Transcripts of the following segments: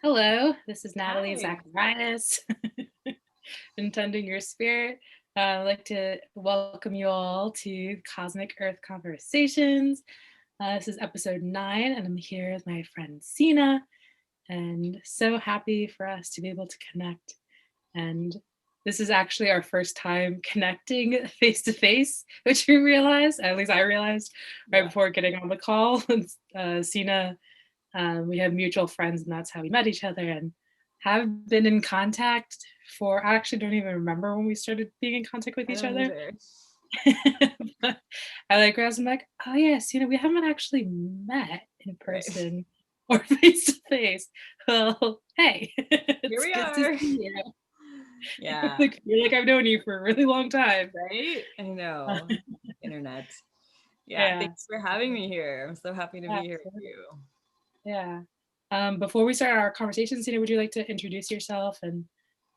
Hello, this is Natalie Hi. Zacharias, intending your spirit. I'd like to welcome you all to Cosmic Earth Conversations. This is episode 9, and I'm here with my friend Sena, and so happy for us to be able to connect. And this is actually our first time connecting face to face, which we realized, at least I realized, right Yeah. before getting on the call. Sena, we have mutual friends, and that's how we met each other and have been in contact for, I actually don't even remember when we started being in contact with I each don't other. either. But I like grabs, I'm like, oh yes, we haven't actually met in Right. person or face to face. Well, hey, Here it's we good to see are. you. Yeah. Like, you're like I've known you for a really long time. Right? I know. Internet. Yeah. Yeah. Thanks for having me here. I'm so happy to be here with Absolutely. you. Yeah. Before we start our conversation, Sina, would you like to introduce yourself and,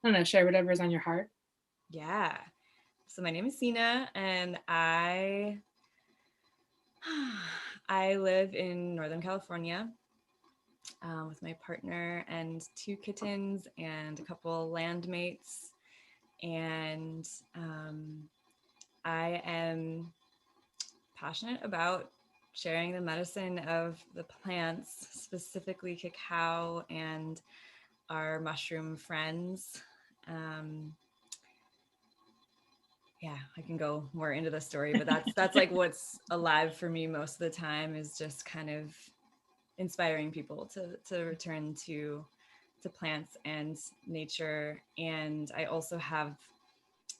I don't know, share whatever is on your heart? Yeah. So my name is Sena and I live in Northern California with my partner and two kittens and a couple landmates. And I am passionate about sharing the medicine of the plants, specifically cacao and our mushroom friends. Um, yeah, I can go more into the story, but that's like what's alive for me most of the time is just kind of inspiring people to return to plants and nature. And I also have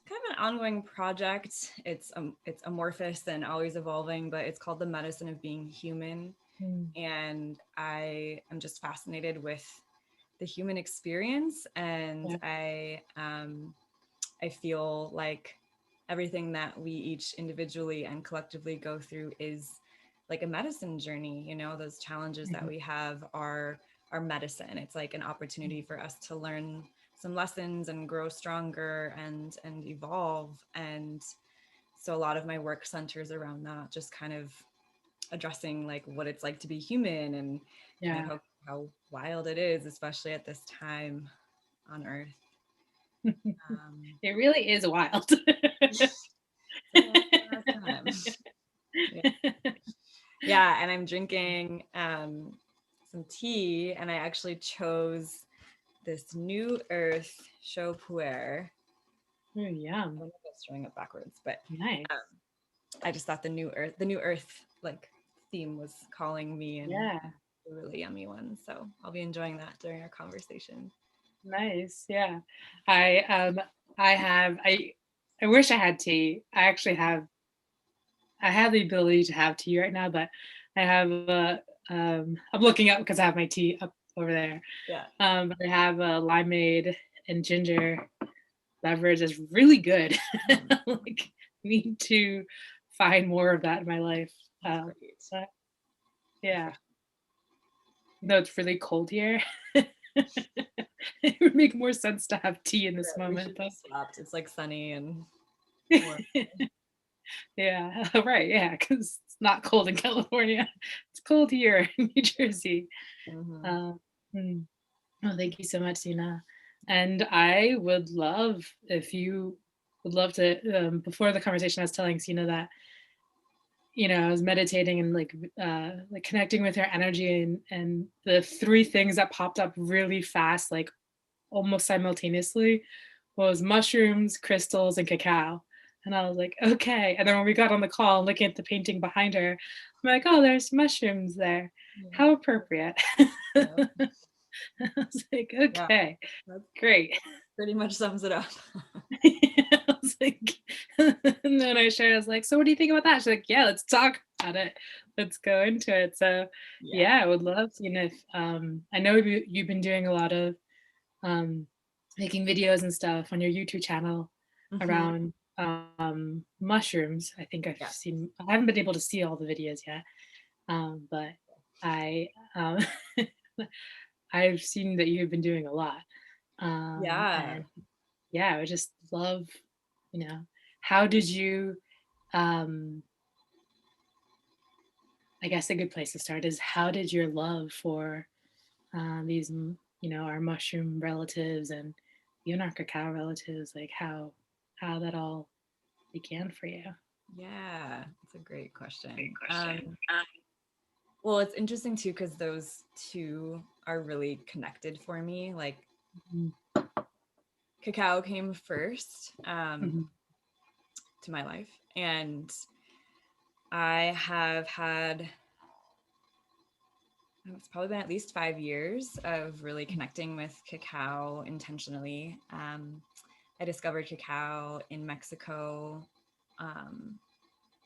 kind of an ongoing project. It's amorphous and always evolving, but it's called The Medicine of Being Human. Mm, And I am just fascinated with the human experience, and yeah. I feel like everything that we each individually and collectively go through is like a medicine journey. You know, those challenges that Mhm. we have are medicine. It's like an opportunity for us to learn some lessons and grow stronger and evolve. And so a lot of my work centers around that, just kind of addressing like what it's like to be human and kind of Yeah. how wild it is, especially at this time on Earth. Um, It really is wild. it's a wild time. Yeah. Yeah, and I'm drinking some tea, and I actually chose this New Earth Show Puer. Oh, I yum. don't know if it's showing up backwards, but um, Nice. I just thought the New Earth like theme was calling me, and Yeah. a really yummy one. So I'll be enjoying that during our conversation. Nice. Yeah. I I have I wish I had tea. I have the ability to have tea right now, but I have I'm looking up because I have my tea up over there. Yeah. But I have a limeade and ginger beverage is really good. Mm, Like, need to find more of that in my life. that's great. But For yeah, though it's really cold here, it would make more sense to have tea in this sure. We moment, should be swapped. It's like sunny and though. warm. Yeah, right. Yeah, because it's not cold in California. It's cold here in New Jersey. Hmm. Uh, mm. Well, thank you so much, Sina. And I would love if you would love to. Before the conversation, I was telling Sina that I was meditating and like connecting with her energy, and the three things that popped up really fast, like almost simultaneously, was mushrooms, crystals, and cacao. And I was like, okay. And then when we got on the call, looking at the painting behind her, I'm like, oh, there's mushrooms there. Yeah. How appropriate. Yeah. I was like, Yeah. okay, That great. pretty much sums it up. I was like, and then I shared, I was like, so what do you think about that? She's like, yeah, let's talk about it. Let's go into it. So Yeah. yeah, I would love, if I know you've been doing a lot of um, making videos and stuff on your YouTube channel Hmm. around mushrooms. I think Yeah. I haven't been able to see all the videos yet, but I um, I've seen that you've been doing a lot. Yeah. And yeah, I would just love, how did you, um, I guess a good place to start is how did your love for these our mushroom relatives and even our cacao relatives, like how that all began for you. Yeah, that's a great question. Well, it's interesting too because those two are really connected for me. Like Mhm. cacao came first Mhm. to my life, and I have had, it's probably been at least 5 years of really connecting with cacao intentionally. I discovered cacao in Mexico um,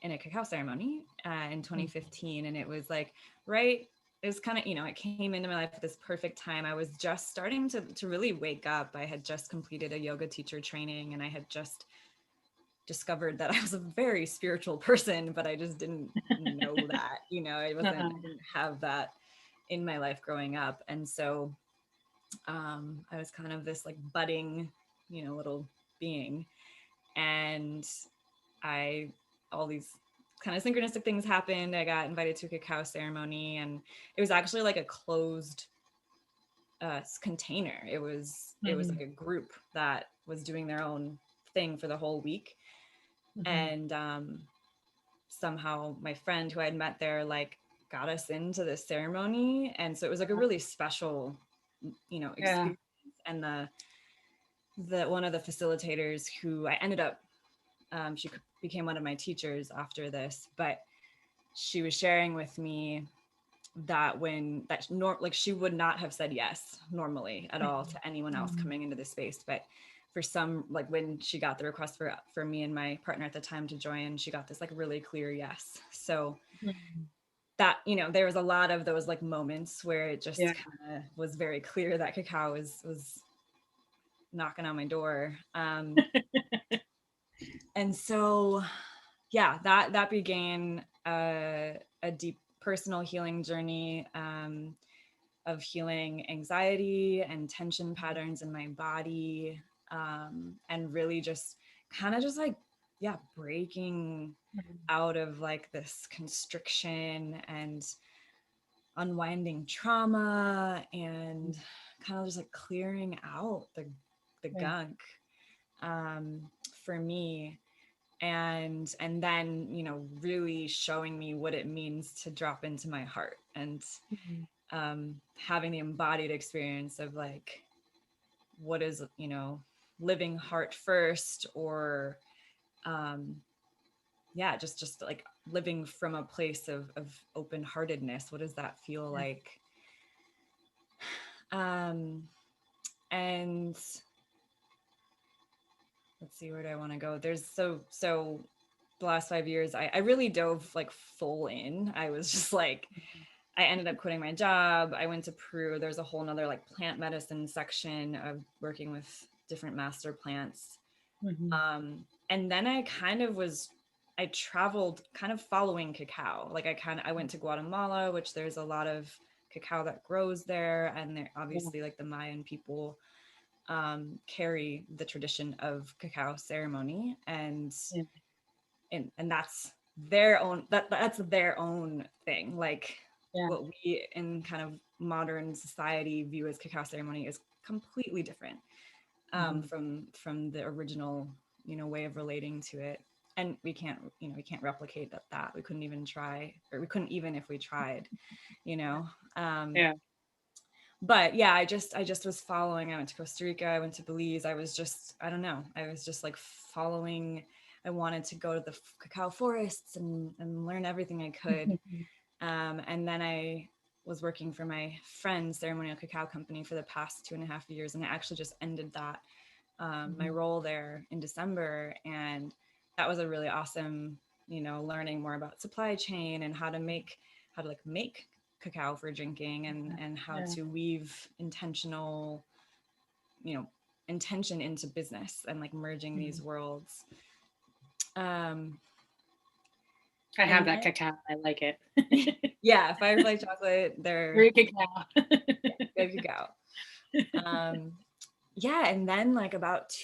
in a cacao ceremony in 2015, and it was like right. It was kind of, it came into my life at this perfect time. I was just starting to really wake up. I had just completed a yoga teacher training, and I had just discovered that I was a very spiritual person, but I just didn't know that, I didn't have that in my life growing up. And so I was kind of this like budding, little being. And all these kind of synchronistic things happened. I got invited to a cacao ceremony, and it was actually like a closed container. It was like Mhm. a group that was doing their own thing for the whole week. Mhm. And somehow my friend who I'd met there like got us into this ceremony, and so it was like a really special Yeah. experience. And the one of the facilitators who I ended up she became one of my teachers after this, but she was sharing with me that like she would not have said yes normally at all to anyone else Mhm. coming into this space, but for some, like when she got the request for me and my partner at the time to join, she got this like really clear yes. So Mhm. that, there was a lot of those like moments where it just Yeah. kind of was very clear that cacao was knocking on my door. And so yeah, that began a deep personal healing journey, of healing anxiety and tension patterns in my body, and really just kind of just like, yeah, breaking Mhm. out of like this constriction and unwinding trauma, and kind of just like clearing out the Yeah. gunk, um, for me. And then, really showing me what it means to drop into my heart, and Mhm. having the embodied experience of like, what is, living heart first, or yeah, just like living from a place of open-heartedness. What does that feel Yeah. like? um and let's see, where do I want to go? There's so the last 5 years, I really dove like full in. I was just like, I ended up quitting my job. I went to Peru. There's a whole nother like plant medicine section of working with different master plants. Mhm. And then I traveled kind of following cacao. Like I went to Guatemala, which there's a lot of cacao that grows there. And they're Yeah. obviously like the Mayan people carry the tradition of cacao ceremony, Yeah. and that's their own, that's their own thing. Like Yeah. what we in kind of modern society view as cacao ceremony is completely different, Mhm. from the original, way of relating to it. And we can't replicate that. We couldn't even try, or we couldn't even if we tried, you know. Um, Yeah. but yeah, I just was following. I went to Costa Rica, I went to Belize. I was just, I don't know, I was just like following. I wanted to go to the cacao forests and learn everything I could. And then I was working for my friend's ceremonial cacao company for the past 2.5 years, and I actually just ended that, my Mhm. role there in December. And that was a really awesome, learning more about supply chain and how to make cacao for drinking, and how Yeah. to weave you know, intention into business, and like merging these Mhm. worlds. Um, I have and that cacao. I like it. then, yeah, Firefly chocolate, they're, Great cacao. yeah, good cacao. Um, yeah, and then like about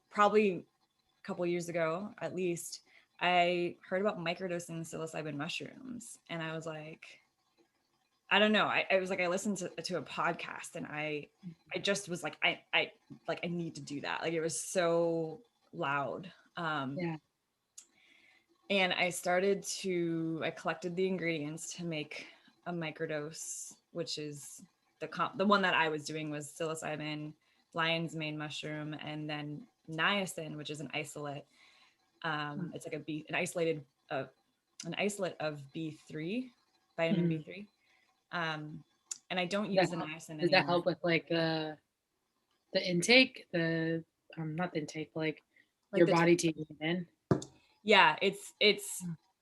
probably a couple years ago at least, I heard about microdosing psilocybin mushrooms, and I was like, I don't know. I was like, I listened to a podcast and I just was like, I like, I need to do that. Like, it was so loud. Yeah. And I collected the ingredients to make a microdose, which is the one that I was doing was psilocybin, lion's mane mushroom, and then niacin, which is an isolate. It's like uh, an isolate of B3, vitamin Mm. B3. And I don't That use the help, niacin does that anymore. help with like the intake, the not the intake, like Like your the body taking it in? Yeah, it's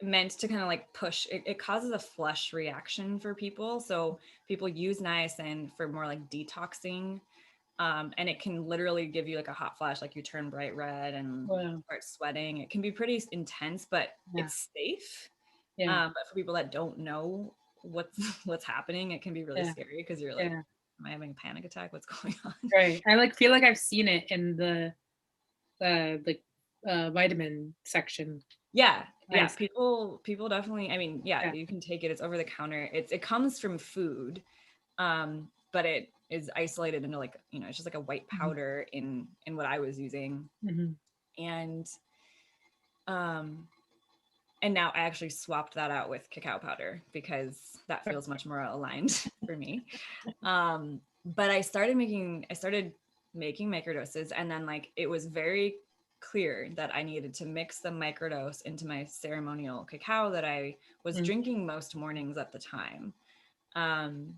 meant to kind of like push it causes a flush reaction for people, so people use niacin for more like detoxing, and it can literally give you like a hot flash, like you turn bright red and Wow. start sweating. It can be pretty intense, but Yeah. it's safe. Yeah. But for people that don't know what's what's happening, it can be really Yeah. scary because you're like, Yeah. am I having a panic attack, what's going on? Right. I like feel like I've seen it in the like vitamin section. Yeah, yeah. Nice. People definitely. I mean, yeah, Yeah. you can take it. It's over the counter. It comes from food, but it is isolated into like, it's just like a white Mhm. powder in what I was using, Mhm. and um, and now I actually swapped that out with cacao powder because that feels much more aligned for me. But I started making microdoses, and then like it was very clear that I needed to mix the microdose into my ceremonial cacao that I was Mm. drinking most mornings at the time. Um,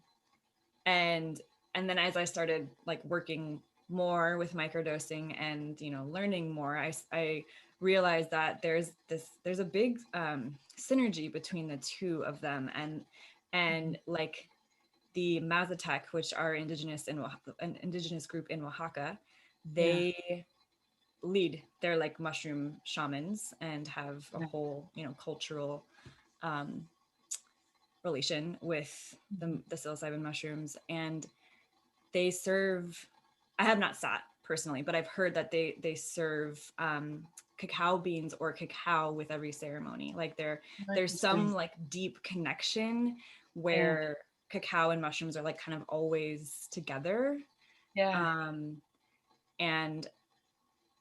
and and then as I started like working more with microdosing and learning more, I realized that there's a big synergy between the two of them, and like the Mazatec, which are an indigenous group in Oaxaca, Yeah. they they're like mushroom shamans and have a Yeah. whole, cultural um, relation with Mhm. the psilocybin mushrooms. And they serve, I have not sat personally, but I've heard that they serve cacao beans or cacao with every ceremony. Like Oh, there's some interesting. like deep connection Yeah. where cacao and mushrooms are like kind of always together. Yeah. Um, and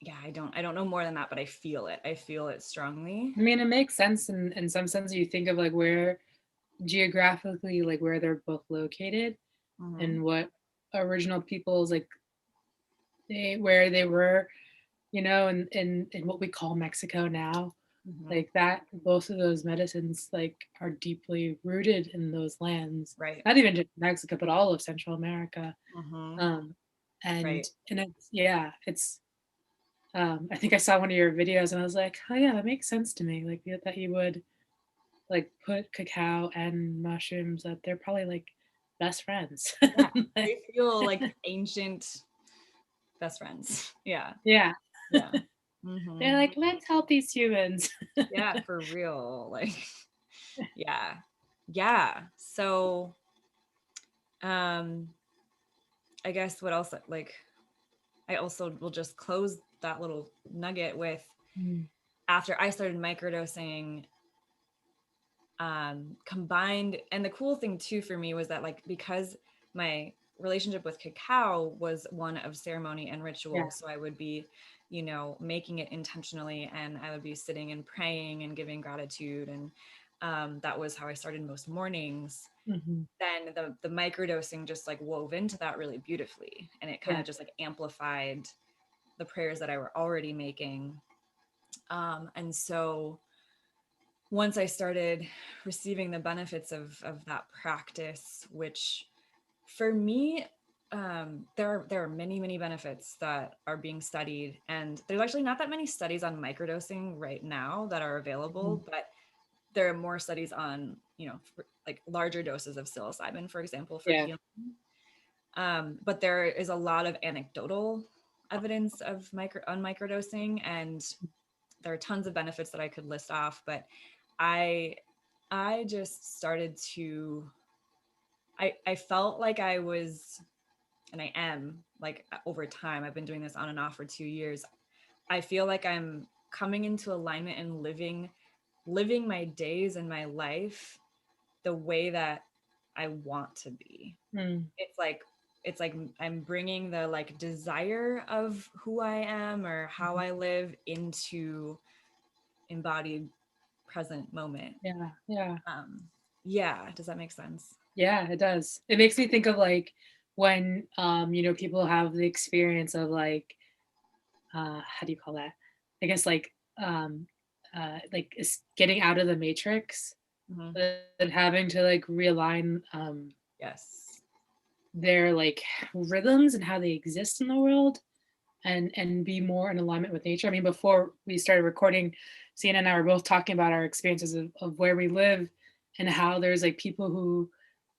yeah, I don't know more than that, but I feel it. I feel it strongly. I mean, it makes sense in some sense. You think of like where geographically, like where they're both located, Hmm. and what original peoples like where they were, in what we call Mexico now. Hmm. Like that, both of those medicines like are deeply rooted in those lands. Right. Not even just Mexico, but all of Central America. Hmm. Um, and Right. and it's yeah, it's I think I saw one of your videos and I was like, oh yeah, that makes sense to me. Like that you would like put cacao and mushrooms, that they're probably like best friends. Yeah. They feel like ancient best friends. Yeah. Yeah. Yeah. They're Hmm. like, let's help these humans. Yeah, for real. Like, yeah. Yeah. So, um, I guess what else, like, I also will just close that little nugget with Mm. after I started microdosing, combined. And the cool thing too for me was that, like, because my relationship with cacao was one of ceremony and Yeah. ritual, so I would be, making it intentionally, and I would be sitting and praying and giving gratitude, and that was how I started most mornings. Hmm. Then the microdosing just like wove into that really beautifully, and it kind Yeah. of just like amplified the prayers that I were already making. And so once I started receiving the benefits of that practice, which for me, there are many benefits that are being studied, and there's actually not that many studies on microdosing right now that are Hmm. available, but there are more studies on, like larger doses of psilocybin, for example, for Yeah. healing. But there is a lot of anecdotal evidence of microdosing, and there are tons of benefits that I could list off, but I I just started to I felt like I was, and I am, like, over time, I've been doing this on and off for 2 years. I feel like I'm coming into alignment and living my days and my life the way that I want to be. Mm. It's like I'm bringing the like desire of who I am or how I live into embodied present moment. Yeah, yeah. um yeah, does that make sense? Yeah, it does. It makes me think of like when people have the experience of like how do you call that? I guess um like getting out of the matrix Hmm. and having to like realign Yes. their like rhythms and how they exist in the world and be more in alignment with nature. I mean, before we started recording, Sienna and I were both talking about our experiences of where we live and how there's like people who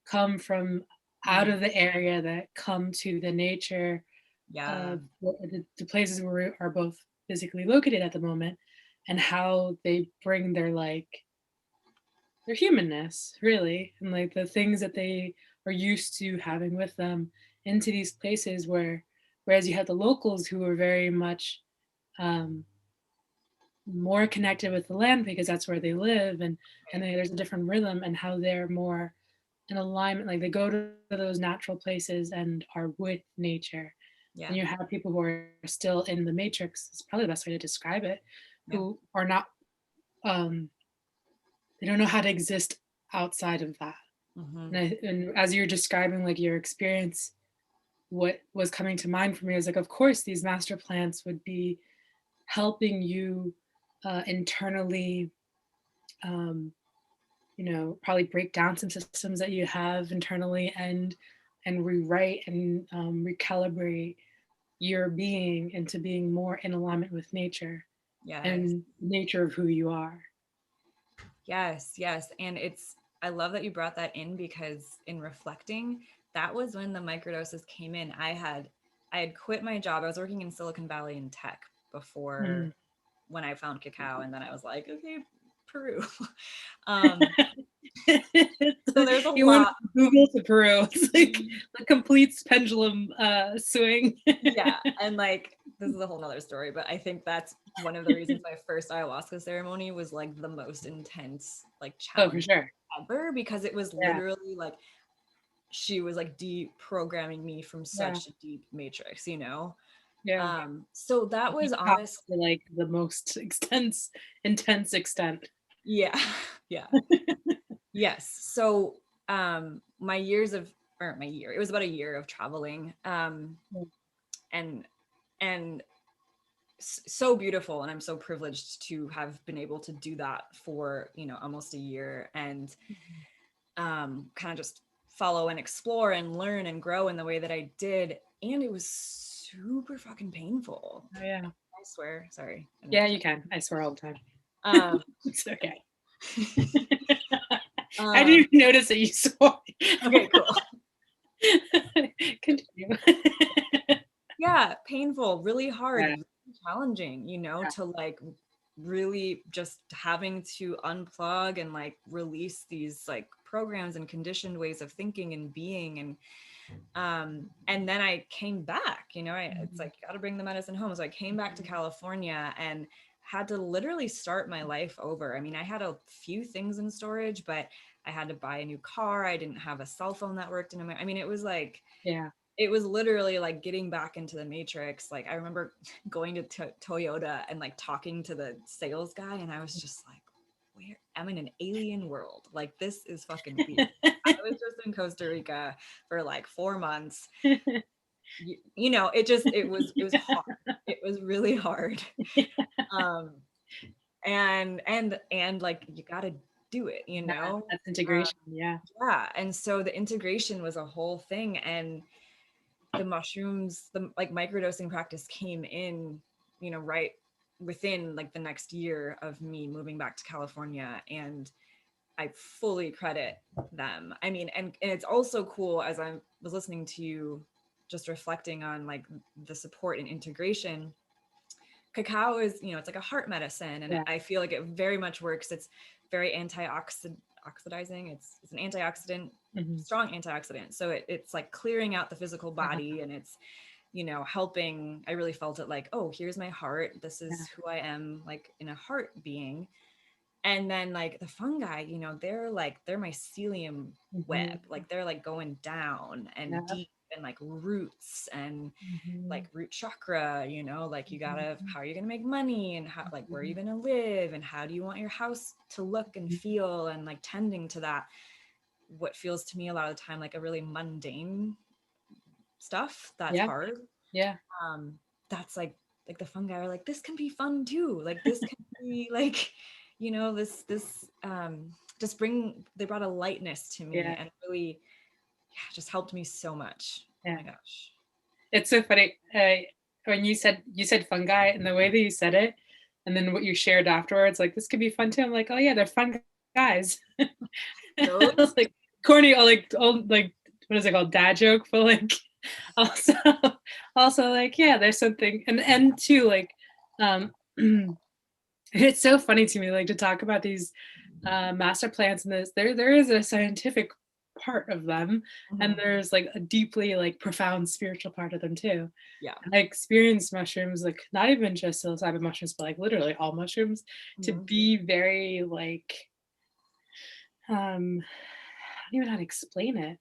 come from out Mhm. of the area that come to the nature Yeah. of the places where we are both physically located at the moment, and how they bring their humanness really, and like the things that they are used to having with them into these places whereas you have the locals who are very much um, more connected with the land because that's where they live, and there's a different rhythm and how they're more in alignment, like they go to those natural places and are with nature. Yeah. And you have people who are still in the matrix, it's probably the best way to describe it, Yeah. who are not um, they don't know how to exist outside of that. Hmm. And as you're describing like your experience, what was coming to mind for me is like, of course, these master plants would be helping you internally, um, probably break down some systems that you have internally and rewrite and recalibrate your being into being more in alignment with nature Yes. and nature of who you are. Yes, yes. And I love that you brought that in because in reflecting, that was when the microdoses came in. I had quit my job. I was working in Silicon Valley in tech before Mm. when I found cacao. And then I was like, okay, Peru. um, so there's a You went lot. from Google to Peru. It's like the complete pendulum swing. Yeah. And like, this is a whole nother story, but I think that's one of the reasons my first ayahuasca ceremony was like the most intense, like Oh, for challenge sure. ever, because it was Yeah, literally like she was like deprogramming me from yeah, such a deep matrix, you know? yeah. So that was Detox honest. to like the most intense extent. Yeah. Yeah. Yes. So my years of or my year, it was about a year of traveling. And and so beautiful, and I'm so privileged to have been able to do that for, almost a year, and kind of just follow and explore and learn and grow in the way that I did. And it was super fucking painful. Oh, yeah. I swear. Sorry. I didn't mean Yeah, to you cut. can. I swear all the time. Um, It's okay. I um, didn't even notice that you swore. okay, cool. Continue. Yeah, painful, really hard, Yeah, really challenging, to like really just having to unplug and like release these like programs and conditioned ways of thinking and being. And then I came back, it's mhm, like you got to bring the medicine home. So I came back to California and had to literally start my life over. I mean, I had a few things in storage, but I had to buy a new car. I didn't have a cell phone that worked in America. I mean, yeah. it was literally like getting back into the matrix. Like I remember going to Toyota and like talking to the sales guy, and I was just like, where I'm in an alien world. Like this is fucking weird. I was just in Costa Rica for like 4 months. It was hard. It was really hard. Um, and like you got to do it, Yeah, that's Uh, integration. Yeah. yeah. And so the integration was a whole thing, and the mushrooms, the like microdosing practice came in, right within like the next year of me moving back to California. And I fully credit them. I mean, and it's also cool as I was listening to you, just reflecting on like the support and integration. Cacao is, it's like a heart medicine, and Yeah. I feel like it very much works. It's very oxidizing. It's an antioxidant, Mhm. strong antioxidant. So it's like clearing out the physical Yeah. body, and it's, helping. I really felt it like, oh, here's my heart. This Yeah. is who I am, like in a heart being. And then like the fungi, they're mycelium Mhm. web, like they're like going down and Yeah. deep, and like roots and Mhm. like root chakra, like you gotta, Mhm. how are you gonna make money, and how, like, where are you Mhm. gonna live, and how do you want your house to look and feel, and like tending to that, what feels to me a lot of the time like a really mundane stuff that's Yeah. hard. Yeah. um that's like the fungi are like, this can be fun too, like this can be like, this just they brought a lightness to me, Yeah. and really, yeah, just helped me so much. Oh Yeah. my gosh. It's so funny. When you said fungi and the way that you said it, and then what you shared afterwards, like this could be fun too. I'm like, oh yeah, they're fun guys. Those. Like corny, or like old, like what is it called, dad joke, but like also, also like yeah, there's something, and too like, um, it's so funny to me like to talk about these master plants, and this there is a scientific part of them, and Mhm. there's like a deeply like profound spiritual part of them too. Yeah. I experienced mushrooms, like not even just psilocybin mushrooms, but like literally all mushrooms, to Mhm. be very like, I don't even know how to explain it.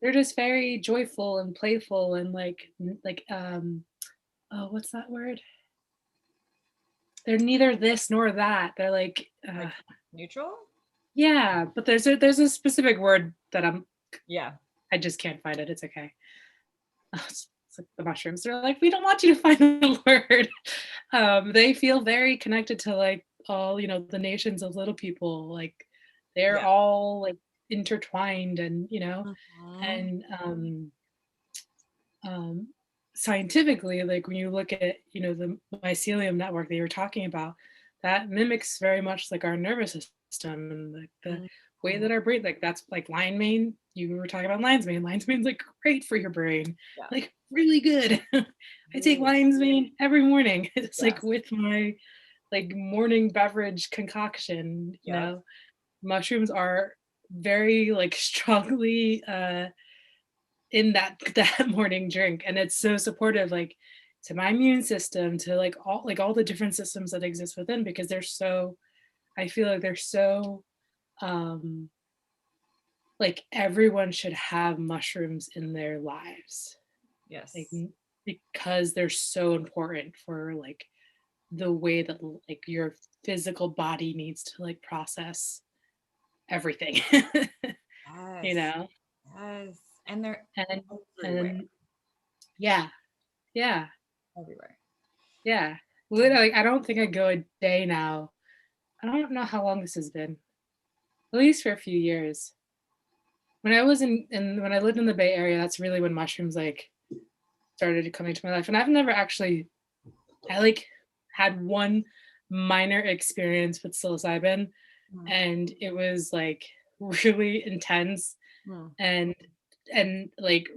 They're just very joyful and playful and like oh, what's that word? They're neither this nor that. They're like Like neutral. yeah, but there's a specific word that Yeah. I just can't find it. It's okay. It's like the mushrooms. They're like, we don't want you to find the word. They feel very connected to like all, the nations of little people. Like they're Yeah. all like intertwined, and Mhm. and um, scientifically, like when you look at, the mycelium network that you were talking about, that mimics very much like our nervous system, and like the way Mhm. that our brain, like that's like lion mane. You were talking about lion's mane. Lion's mane's like great for your brain, Yeah. like really good. I take Really. lion's mane every morning. It's like Yes. with my like morning beverage concoction. Yep. Mushrooms are very like strongly in that that morning drink, and it's so supportive, like to my immune system, to like all the different systems that exist within, because they're so, I feel like they're so um like everyone should have mushrooms in their lives, like Yes. because they're so important for like the way that like your physical body needs to like process everything. you Yes. know Yes. And they're and everywhere. and yeah, yeah. Everywhere. Yeah. Mhm. Literally, I don't think I go a day now. I don't know how long this has been. At least for a few years. When I was when I lived in the Bay Area, that's really when mushrooms like started coming to my life. And I've never actually, I like had one minor experience with psilocybin, Mhm. and it was like really intense, Mhm. and like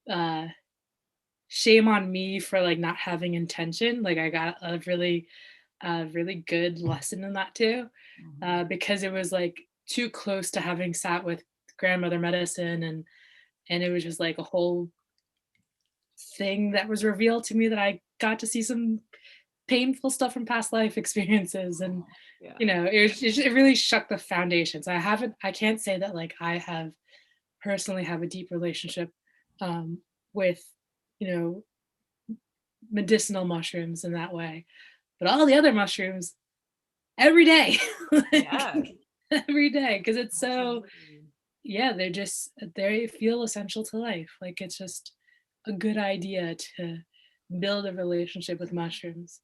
uh shame on me for like not having intention. Like I got a really good lesson in that too, Mhm. because it was like too close to having sat with grandmother medicine, and it was just like a whole thing that was revealed to me, that I got to see some painful stuff from past life experiences, and Yeah. it really shook the foundations. I can't say that like I have personally have a deep relationship with you know medicinal mushrooms in that way, but all the other mushrooms every day. Like Yes. every day, because it's so, Absolutely. yeah, they feel essential to life. Like it's just a good idea to build a relationship with mushrooms.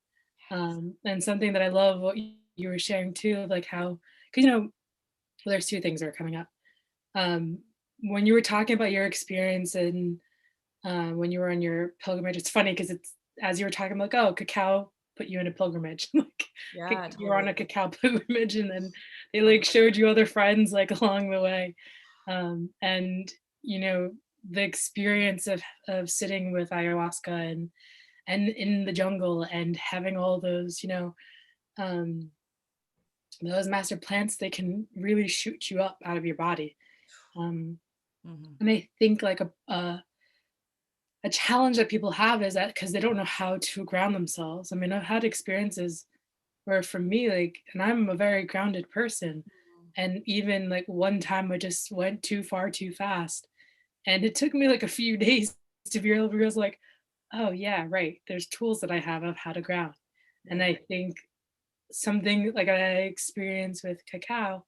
And something that I love what you were sharing too, of like how, because well, there's two things that are coming up. um when you were talking about your experience, and when you were on your pilgrimage, it's funny because it's, as you were talking, like, oh, Cacao put you in a pilgrimage. Like Yeah, you were on totally. a Cacao pilgrimage, and then they like Totally. showed you other friends like along the way. And you know the experience of sitting with ayahuasca, and in the jungle, and having all those, um those master plants, they can really shoot you up out of your body. um Mhm. and I think like a challenge that people have is that because they don't know how to ground themselves. I mean, I've had experiences Where for me, like, and I'm a very grounded person, and even like one time I just went too far too fast, and it took me like a few days to be able to realize like, oh yeah, right. There's tools that I have of how to ground, and Right. I think something like I experienced with cacao.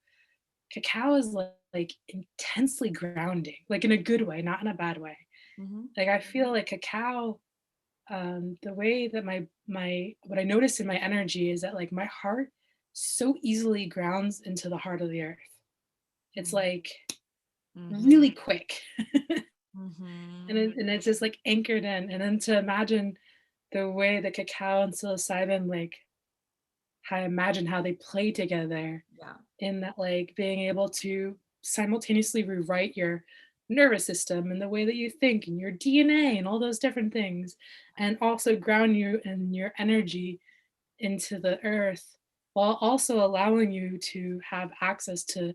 Cacao is like intensely grounding, like in a good way, not in a bad way. Hmm. Like I feel like cacao, the way that my what I notice in my energy is that like my heart so easily grounds into the heart of the earth. It's like Hmm. really quick. And Hmm. it's just like anchored in. And then to imagine the way the cacao and psilocybin, like how I imagine how they play together Yeah. in that, like being able to simultaneously rewrite your nervous system and the way that you think and your DNA and all those different things, and also ground you and your energy into the earth, while also allowing you to have access to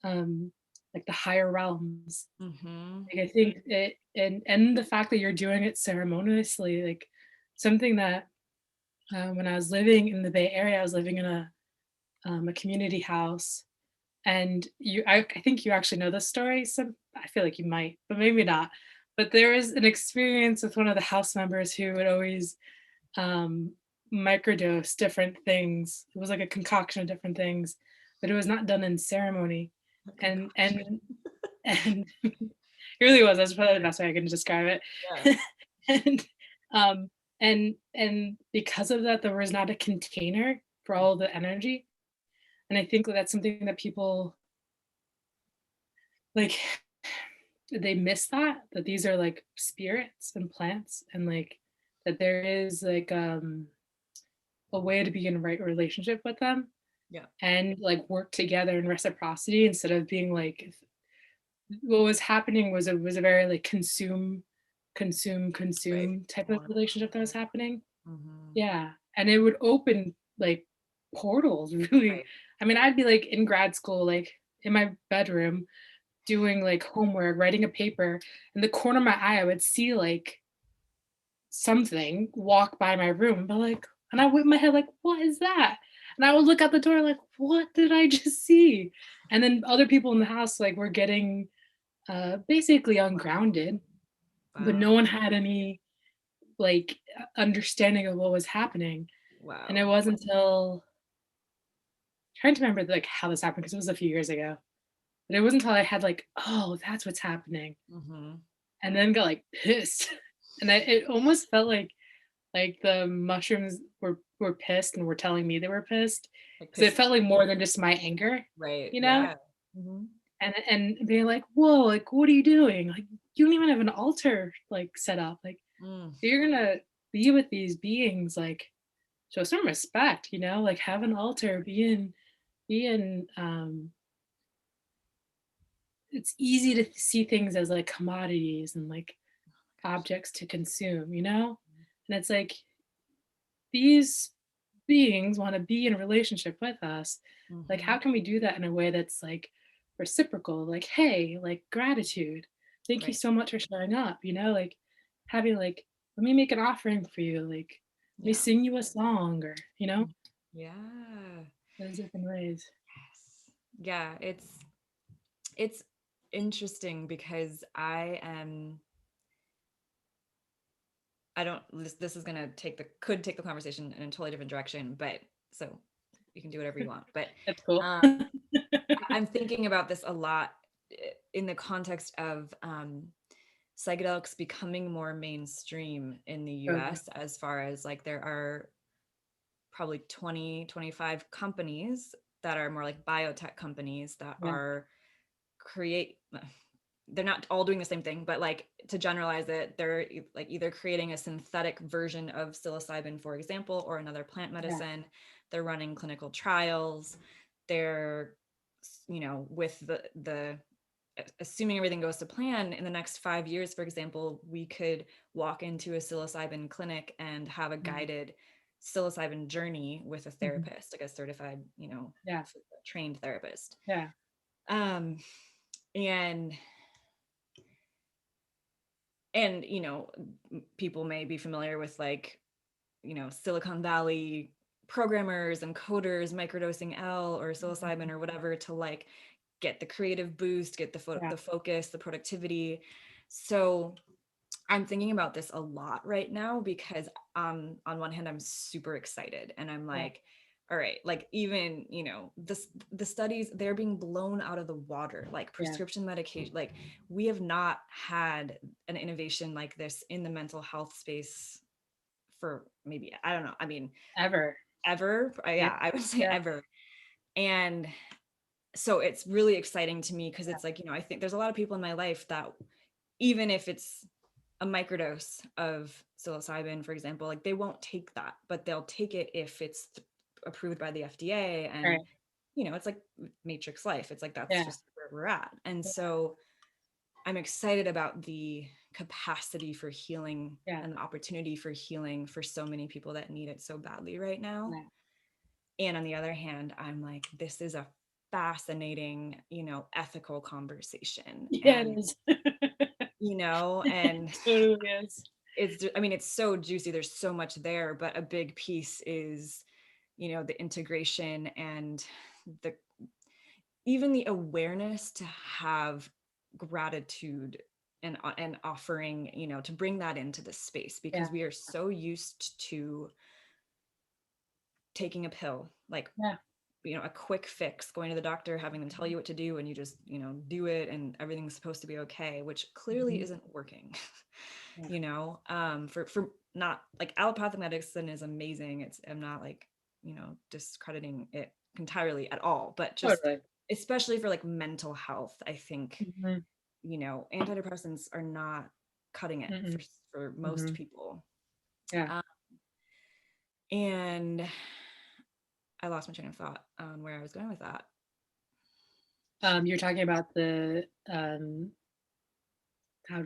um like the higher realms. Hmm. Like I think it, and the fact that you're doing it ceremoniously, like something that when I was living in the Bay Area, I was living in a community house, and I think you actually know this story. Some I feel like you might, but maybe not. But there was an experience with one of the house members who would always um, microdose different things. It was like a concoction of different things, but it was not done in ceremony. A And concoction. and and it really was. That's probably the best way I can describe Yeah. it. and um and because of that, there was not a container for all the energy. And I think that's something that people like they miss, that these are like spirits and plants, and like that there is like a way to be in right relationship with them Yeah. and like work together in reciprocity, instead of being like what was happening was, it was a very like Right. consume type of One. relationship that was happening. Hmm. Yeah, and it would open like portals really. Right. I mean, I'd be like in grad school, like in my bedroom doing like homework, writing a paper, in the corner of my eye I would see like something walk by my room and be like, and I whip my head like, what is that? And I would look out the door like, what did I just see? And then other people in the house like were getting basically ungrounded, but Wow. no one had any like understanding of what was happening. And it Wow. wasn't until trying to remember like how this happened because it was a few years ago. But it wasn't until I had like, oh, that's what's happening, Hmm. and then got like pissed. And it almost felt like the mushrooms were pissed and were telling me they were pissed, Like because it pissed. felt like more than just my anger, Right. you know? Yeah. Hmm. And being like, whoa, like what are you doing? Like you don't even have an altar like set up. Like Mm. if you're gonna be with these beings, like show some respect, like have an altar, be in it's easy to see things as like commodities and like objects to consume. And it's like these beings want to be in a relationship with us. Like, how Hmm. can we do that in a way that's like reciprocal? Like, hey, like gratitude. Thank you Right. so much for showing up, like having like, let me make an offering for you. Like, let me Yeah. sing you a song, or, Yeah. those different ways. Yes. Yeah. It's interesting because I don't this is gonna could take the conversation in a totally different direction, but so you can do whatever you want. But That's cool. um I'm thinking about this a lot in the context of psychedelics becoming more mainstream in the Okay. US, as far as like there are probably 20-25 companies that are more like biotech companies that Yeah. are create they're not all doing the same thing, but like to generalize it, they're like either creating a synthetic version of psilocybin, for example, or another plant Yeah. medicine. They're running clinical trials. They're, with the assuming everything goes to plan, in the next 5 years, for example, we could walk into a psilocybin clinic and have a Mhm. guided psilocybin journey with a Mhm. therapist, like a certified, Yeah. trained therapist. Yeah. Um, and and people may be familiar with, like, Silicon Valley programmers and coders microdosing L or psilocybin or whatever to like get the creative boost, get the focus, the productivity. So I'm thinking about this a lot right now because on one hand I'm super excited and I'm like, all right, like even, you know, the studies, they're being blown out of the water, like prescription medication, like we have not had an innovation like this in the mental health space for maybe, I don't know, I mean, ever. I would say ever. And so it's really exciting to me because it's like, you know, I think there's a lot of people in my life that even if it's a microdose of psilocybin, for example, like they won't take that, but they'll take it if it's approved by the FDA. And, you know, it's like Matrix life. It's like, that's just where we're at. And so I'm excited about the capacity for healing and the opportunity for healing for so many people that need it so badly right now. And on the other hand, I'm like, this is a fascinating, you know, ethical conversation. Yeah, and, it is. you know, and it totally is. It's, I mean, it's so juicy. There's so much there, but a big piece is, you know, the integration and the, even the awareness to have gratitude and offering, you know, to bring that into the space because we are so used to taking a pill, like, you know, a quick fix, going to the doctor, having them tell you what to do, and you just, you know, do it and everything's supposed to be okay, which clearly isn't working. You know, for not like allopathic medicine is amazing. I'm not like, you know, discrediting it entirely at all, but just especially for like mental health, I think, you know, antidepressants are not cutting it for most people. And I lost my train of thought on where I was going with that. You're talking about the how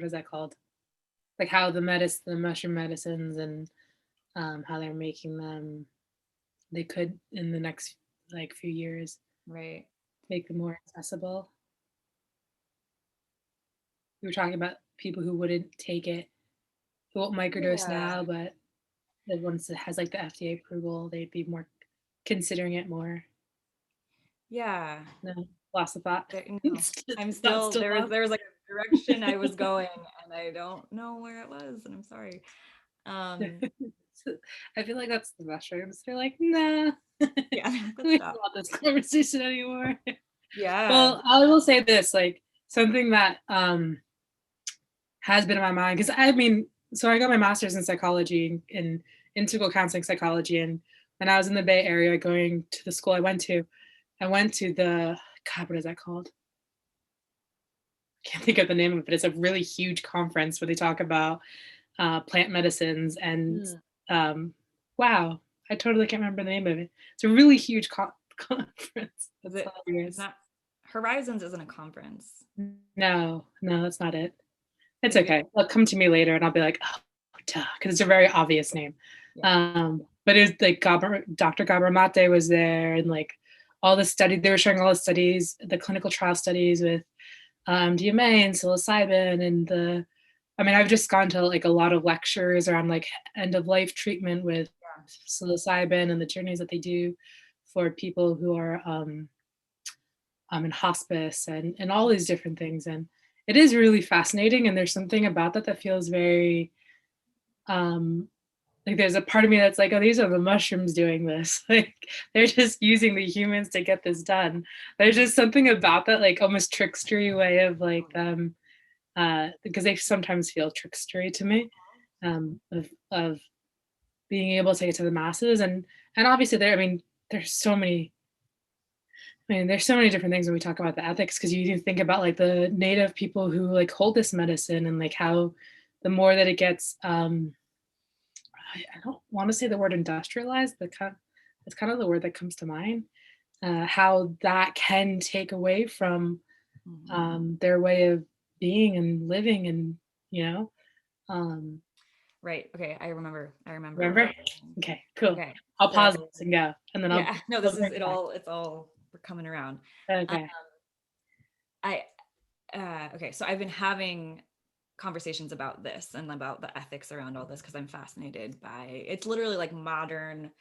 is that called? Like how the mushroom medicines, and how they're making them, they could in the next like few years, make them more accessible. We were talking about people who wouldn't take it, who won't microdose now, but that once it has like the FDA approval, they'd be more considering it more. No, lost the thought. No, I'm still there was like a direction I was going and I don't know where it was, and I'm sorry. I feel like that's the mushrooms. They're like, nah. We don't want this conversation anymore. Well, I will say this, like something that has been in my mind, because I mean, so I got my master's in psychology, in integral counseling psychology, and when I was in the Bay Area going to the school I went to the, God, what is that called? I can't think of the name of it, but it's a really huge conference where they talk about plant medicines and wow, I totally can't remember the name of it. It's a really huge conference. It's not Horizons isn't a conference. No, that's not it. It's okay. It'll come to me later and I'll be like, oh, duh, because it's a very obvious name. But it was like Dr. Gabor Mate was there, and like all the studies, they were showing all the studies, the clinical trial studies with MDMA and psilocybin, and I mean, I've just gone to like a lot of lectures around like end of life treatment with psilocybin and the journeys that they do for people who are in hospice and all these different things. And it is really fascinating. And there's something about that feels very, like there's a part of me that's like, oh, these are the mushrooms doing this. Like they're just using the humans to get this done. There's just something about that, like almost trickstery way of like, because they sometimes feel trickstery to me, of being able to get to the masses. And obviously there's so many different things when we talk about the ethics, because you think about like the native people who like hold this medicine, and like how the more that it gets, I don't want to say the word industrialized, but it's kind of the word that comes to mind, how that can take away from their way of being and living, and right. Okay. I remember. Remember? Okay, cool. Okay. I'll pause this and go, and then I'll. No, this is it. It's all we're coming around. Okay. Okay. So I've been having conversations about this and about the ethics around all this because I'm fascinated by it's literally like modern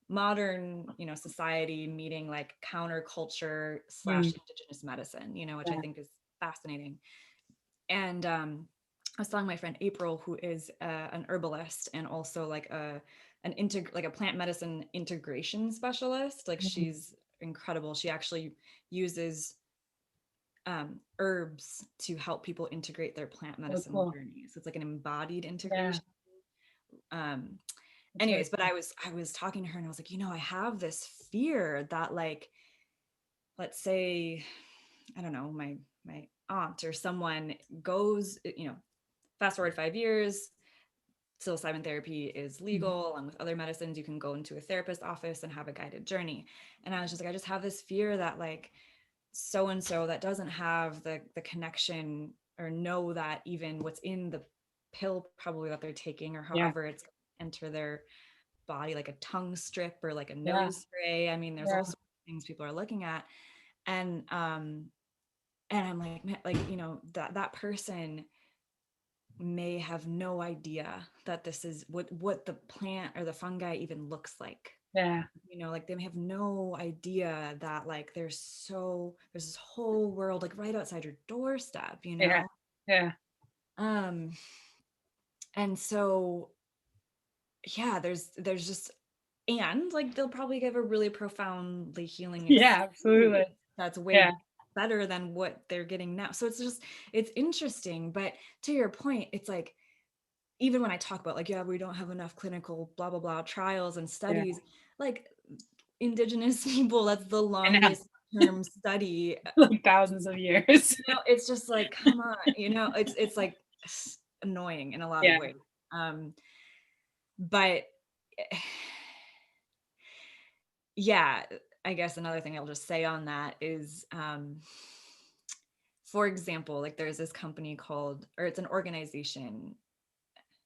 modern, society meeting like counterculture / Mm, indigenous medicine, which I yeah. think is fascinating. And I was telling my friend April, who is an herbalist and also like like a plant medicine integration specialist. Like Mm, she's incredible. She actually uses herbs to help people integrate their plant so medicine cool. journeys. It's like an embodied Yeah. integration. Um, That's really anyways, but cool. I was talking to her and I was like, I have this fear that, like, let's say, I don't know, my aunt or someone goes, fast forward 5 years, psilocybin therapy is Mhm. legal along with other medicines. You can go into a therapist office and have a guided journey. And I was just like, I just have this fear that, like, so and so that doesn't have the connection or know that even what's in the pill probably that they're taking, or Yeah. however it's enter their body, like a tongue strip or like a Yeah. nose spray. I mean, there's Yeah. all sorts of things people are looking at. And I'm like, man, like, that person may have no idea that this is what the plant or the fungi even looks like. Yeah. Like they may have no idea that, like, there's this whole world like right outside your doorstep. Yeah. Yeah. um and so, yeah, there's just, and like they'll probably give a really profoundly healing Yeah. Absolutely. experience that's Yeah. way better than what they're getting now. So it's interesting. But to your point, it's like, even when I talk about, like, yeah, we don't have enough clinical blah blah blah trials and Yeah. studies, like, indigenous people, that's the I know. longest term study. Like thousands of years. It's just like, come on, it's like annoying in a lot of Yeah. ways. But yeah, I guess another thing I'll just say on that is, for example, like, there's this company called, or it's an organization.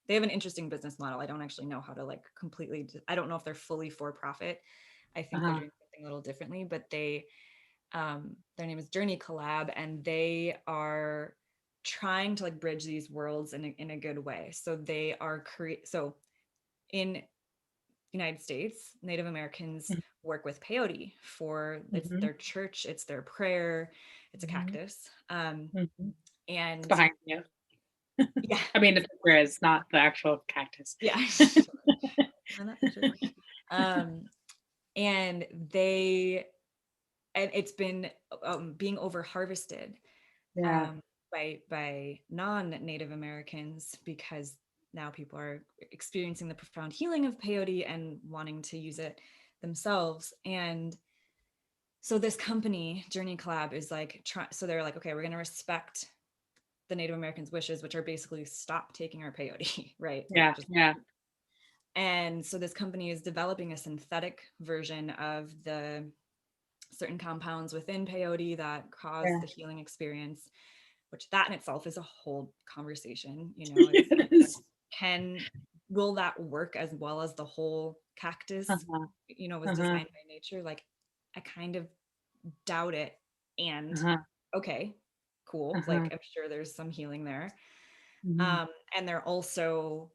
They have an interesting business model. I don't actually know how to, like, completely, I don't know if they're fully for profit. I think they're Uh-huh. doing something a little differently, but their name is Journey Collab, and they are trying to, like, bridge these worlds in a good way. So they are so in United States, Native Americans work with peyote for, it's Mm-hmm. their church, it's their prayer, it's a Mm-hmm. cactus. Mm-hmm. It's And behind you. yeah, I mean, the picture is not the actual cactus. yeah. And that's interesting. Um, and they, and it's been being over harvested Yeah. um, by non-Native Americans, because now people are experiencing the profound healing of peyote and wanting to use it themselves. And so this company, Journey Collab, is like, so they're like, okay, we're going to respect the Native Americans' wishes, which are basically stop taking our peyote, right? Like, Yeah. just. Yeah. And so this company is developing a synthetic version of the certain compounds within peyote that cause Yeah. the healing experience, which that in itself is a whole conversation. It's like, Yes. will that work as well as the whole cactus, Uh-huh. was Uh-huh. designed by nature? Like, I kind of doubt it. And Uh-huh. okay, cool. Uh-huh. Like, I'm sure there's some healing there. Mm-hmm. And they're also,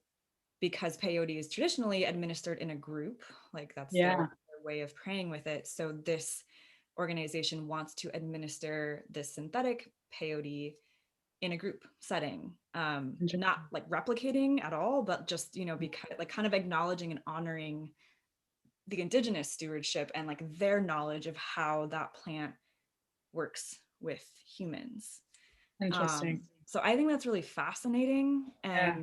because peyote is traditionally administered in a group, like that's Yeah. their way of praying with it. So this organization wants to administer this synthetic peyote in a group setting, not Interesting. like replicating at all, but just, because, like, kind of acknowledging and honoring the indigenous stewardship and, like, their knowledge of how that plant works with humans. Interesting. So I think that's really fascinating Yeah.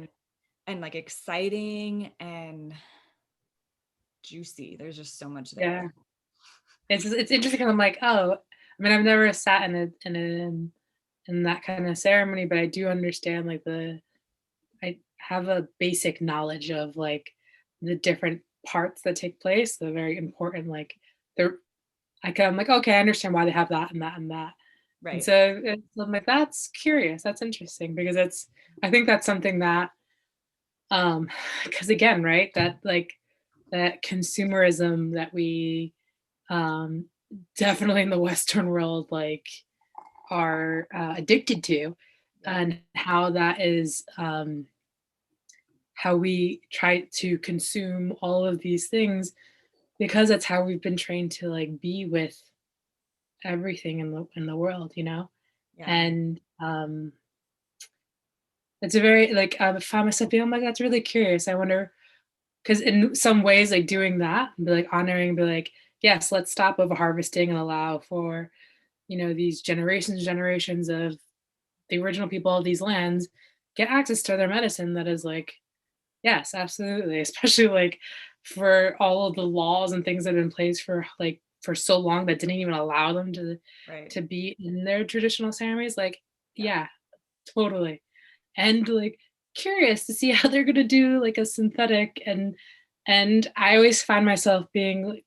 and like exciting and juicy. There's just so much Yeah. there. It's interesting 'cause I'm like, oh, I mean, I've never sat in that kind of ceremony, but I do understand like I have a basic knowledge of like the different parts that take place, the very important like they're I'm like, okay, I understand why they have that and that and that. And Right. so I'm like, that's curious, that's interesting because I think that's something that because again, right, that like that consumerism that we um definitely in the Western world like are addicted to, Yep. and how that is how we try to consume all of these things because that's how we've been trained to like be with everything in the world, you know? Yeah. And it's a very like I found myself being, oh my god, that's really curious. I wonder because in some ways, like doing that, be like honoring, be like, yes, let's stop over harvesting and allow for, these generations of the original people of these lands get access to their medicine that is like, yes, absolutely. Especially like for all of the laws and things that have been in place for like for so long that didn't even allow them Right. to be in their traditional ceremonies. Like, Yeah. yeah, totally. And like curious to see how they're gonna do like a synthetic and I always find myself being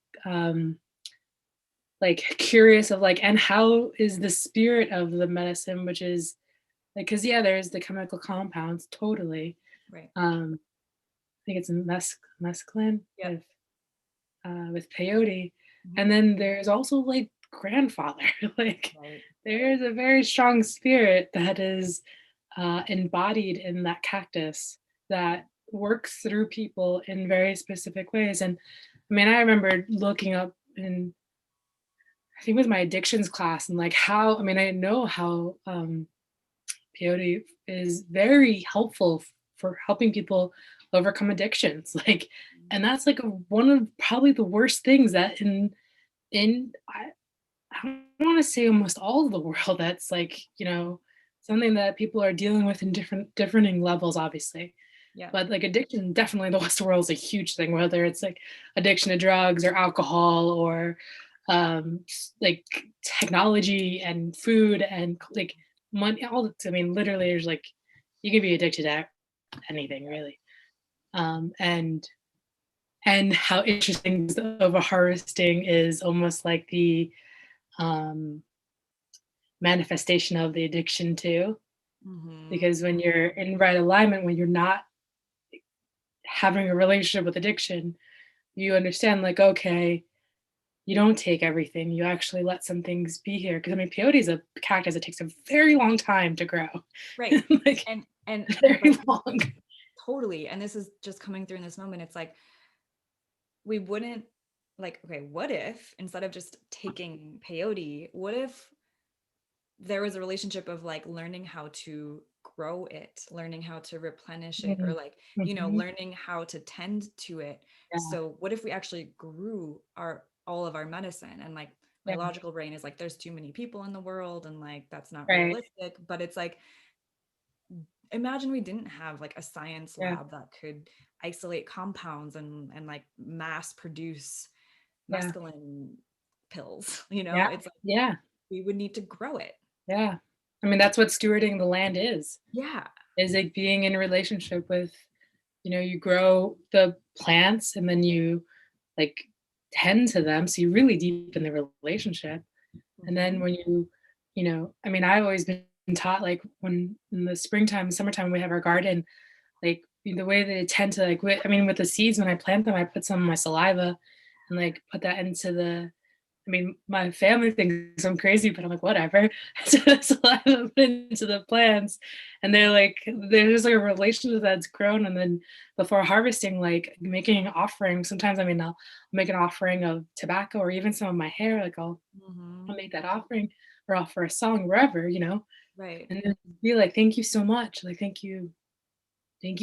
like curious of like and how is the spirit of the medicine, which is like because yeah, there's the chemical compounds, totally. Right. I think it's mescaline Yep. with peyote. Mhm. And then there's also like grandfather. Like Right. there's a very strong spirit that is embodied in that cactus that works through people in very specific ways. And I mean, I remember looking up in I think it was my addictions class and like how I mean I know how peyote is very helpful for helping people overcome addictions. Like, and that's like one of probably the worst things that in I don't want to say almost all of the world that's like something that people are dealing with in differing levels, obviously. Yeah. But like addiction, definitely in the Western world is a huge thing, whether it's like addiction to drugs or alcohol or like technology and food and like money. I mean, literally, there's like you can be addicted to anything really. And how interesting the over harvesting is almost like the um, manifestation of the addiction too. Mhm. Because when you're in right alignment, when you're not having a relationship with addiction, you understand like, okay, you don't take everything. You actually let some things be here. Because I mean, peyote is a cactus. It takes a very long time to grow, Right. like And very like long. totally. And this is just coming through in this moment. It's like we wouldn't like, okay, what if instead of just taking peyote, what if there was a relationship of like learning how to grow it, learning how to replenish it, or Mhm, like, mhm, learning how to tend to it. yeah, So what if we actually grew our all of our medicine? And like my yeah, logical brain is like, there's too many people in the world and like that's not right, realistic. But it's like, imagine we didn't have like a science yeah, lab that could isolate compounds and like mass produce yeah, mescaline pills, yeah, it's like yeah, we would need to grow it. yeah. I mean, that's what stewarding the land Yeah. is like being in a relationship with, you grow the plants and then you like tend to them. So you really deepen the relationship. And then Hmm. when I mean, I've always been taught like when in the springtime, summertime, we have our garden, like the way they tend to like, I mean, with the seeds, when I plant them, I put some of my saliva and like put that into I mean, my family thinks I'm crazy, but I'm like, whatever. So the saliva put into the plants and they're like, there's like a relationship that's grown. And then before harvesting, like making an offering, sometimes, I mean, I'll make an offering of tobacco or even some of my hair, like I'll Hmm. make that offering or offer a song wherever, Right. and then be like, thank you so much. Like, thank you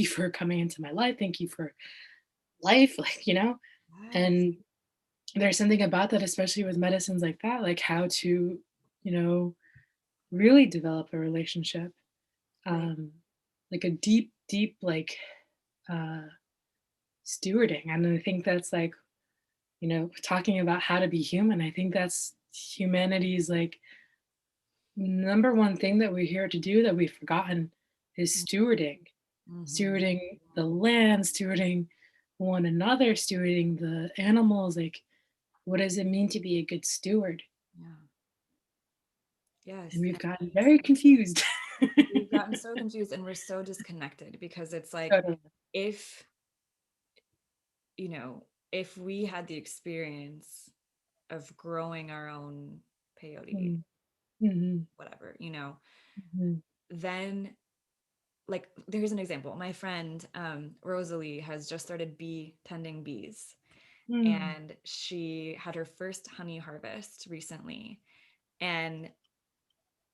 for coming into my life. Thank you for life. Like, Yes. and there's something about that, especially with medicines like that, like how to, you know, really develop a relationship, Right. um, like a deep, deep, like uh, stewarding. And I think that's like, talking about how to be human. I think that's humanity's like number one thing that we're here to do that we've forgotten is stewarding, Mm-hmm. stewarding the land, stewarding one another, stewarding the animals. Like, what does it mean to be a good steward? Yeah. And Yes. we've And gotten very confused. we've gotten so confused and we're so disconnected because it's like Totally. if, you know, if we had the experience of growing our own peyote, Mm, mhm, whatever, mhm, then like there's an example. My friend Rosalie has just started bee tending bees. Mm. and she had her first honey harvest recently. And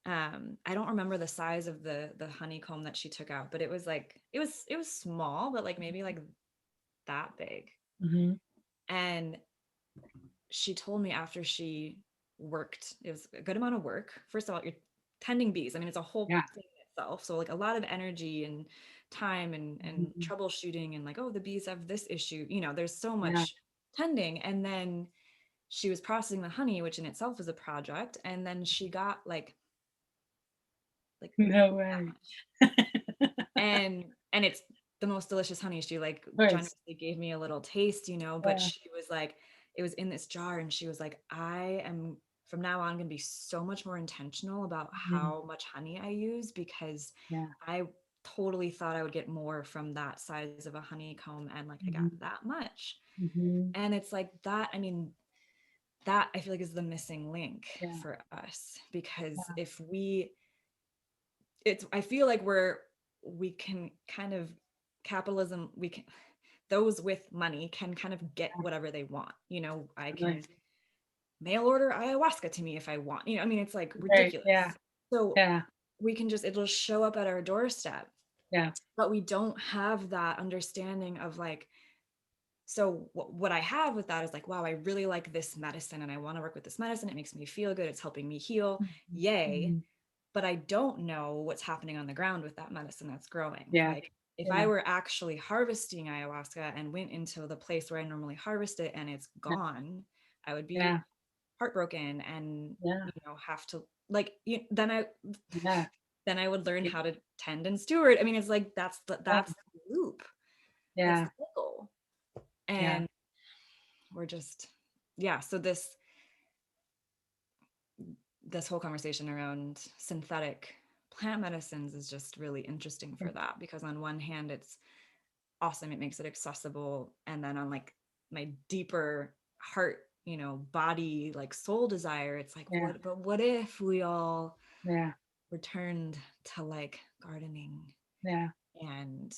I don't remember the size of the honeycomb that she took out, but it was like it was small, but like maybe like that big. Mhm. And she told me after she worked, it was a good amount of work. First of all, you're tending bees. I mean, it's a whole Yeah. thing in itself. So like a lot of energy and time and Mhm. troubleshooting and like, oh, the bees have this issue. There's so Yeah. much tending. And then she was processing the honey, which in itself is a project. And then she got like No that way. much. And it's the most delicious honey. She like Of course. generously gave me a little taste, but Yeah. she was like, it was in this jar, and she was like, I am from now on going to be so much more intentional about Mhm. how much honey I use, because Yeah. I totally thought I would get more from that size of a honeycomb, and like I got Mhm. that much. Mhm. And it's like that, I mean, that I feel like is the missing link Yeah. for us, because Yeah. if we it's I feel like we can kind of capitalism we can those with money can kind of get whatever they want. I Totally. can mail order ayahuasca to me if I want. I mean, it's like Right. Yeah. ridiculous. So Yeah. we can just it'll show up at our doorstep, Yeah. but we don't have that understanding of like, so what I have with that is like, wow, I really like this medicine and I want to work with this medicine. It makes me feel good. It's helping me heal. Mhm. Yay. Mhm. But I don't know what's happening on the ground with that medicine that's growing. Yeah. Like if I Yeah. were actually harvesting ayahuasca and went into the place where I normally harvest it and it's Yeah. gone, I would be Yeah. heartbroken and Yeah. have to like Yeah. then I would learn Yeah. how to tend and steward. I mean, it's like that's the loop. That's Yeah. the cycle. Yeah. And we're just yeah, so this whole conversation around synthetic plant medicines is just really interesting for that, because on one hand it's awesome, it makes it accessible, and then on like my deeper heart, body, like soul desire, it's like, Yeah. what if we all Yeah. returned to like gardening Yeah. and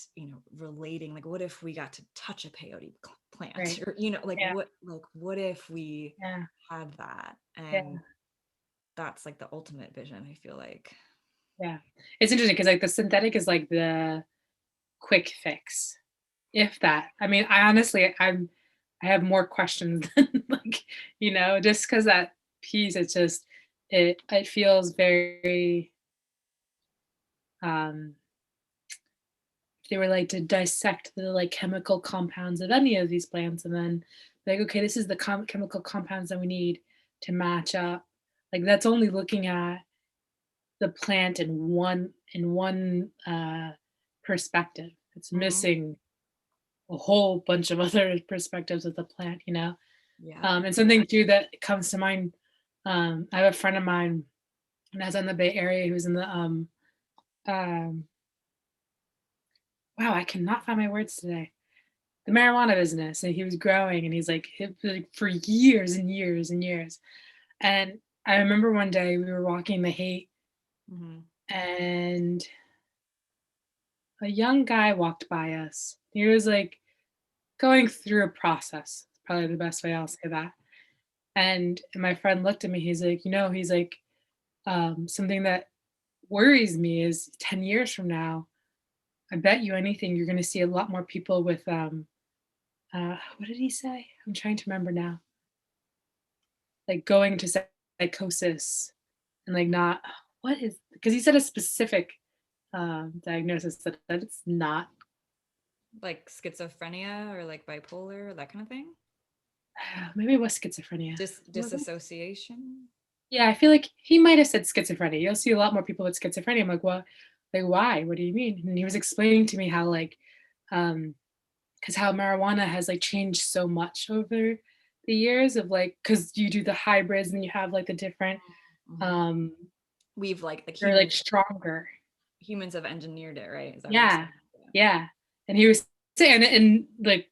relating, like what if we got to touch a peyote plant, Right. or Yeah. what if we Yeah. had that. Yeah. And that's like the ultimate vision, I feel like. Yeah. It's interesting because like the synthetic is like the quick fix, if that. I mean, I have more questions than like, just because that piece, it's just it feels very um if they were like to dissect the like chemical compounds of any of these plants and then like, okay, this is the chemical compounds that we need to match up. Like that's only looking at the plant in one perspective. It's Hmm. missing a whole bunch of other perspectives of the plant. Yeah. And something too that comes to mind. I have a friend of mine that's in the Bay Area who's in the um wow, I cannot find my words today. The marijuana business, and he was growing, and he's like for years and years and years. And I remember one day we were walking the Haight, Hmm. and a young guy walked by us. He was like going through a process. Probably the best way I'll say that. And my friend looked at me. He's like, something that worries me is 10 years from now, I bet you anything you're going to see a lot more people with, what did he say? I'm trying to remember now. Like going to psychosis and like not, what is, because he said a specific diagnosis that it's not, Like schizophrenia or like bipolar, that kind of thing. maybe it was schizophrenia. Was it? Disassociation. Yeah, I feel like he might have said schizophrenia. You'll see a lot more people with schizophrenia. I'm like, what? Like, why? What do you mean? And he was explaining to me how, like, because how marijuana has like changed so much over the years of like, because you do the hybrids and you have like the different, Hmm. um, We've like they're like stronger. humans have engineered it, right? Is that what you're Yeah, saying? yeah. And he was saying, and like,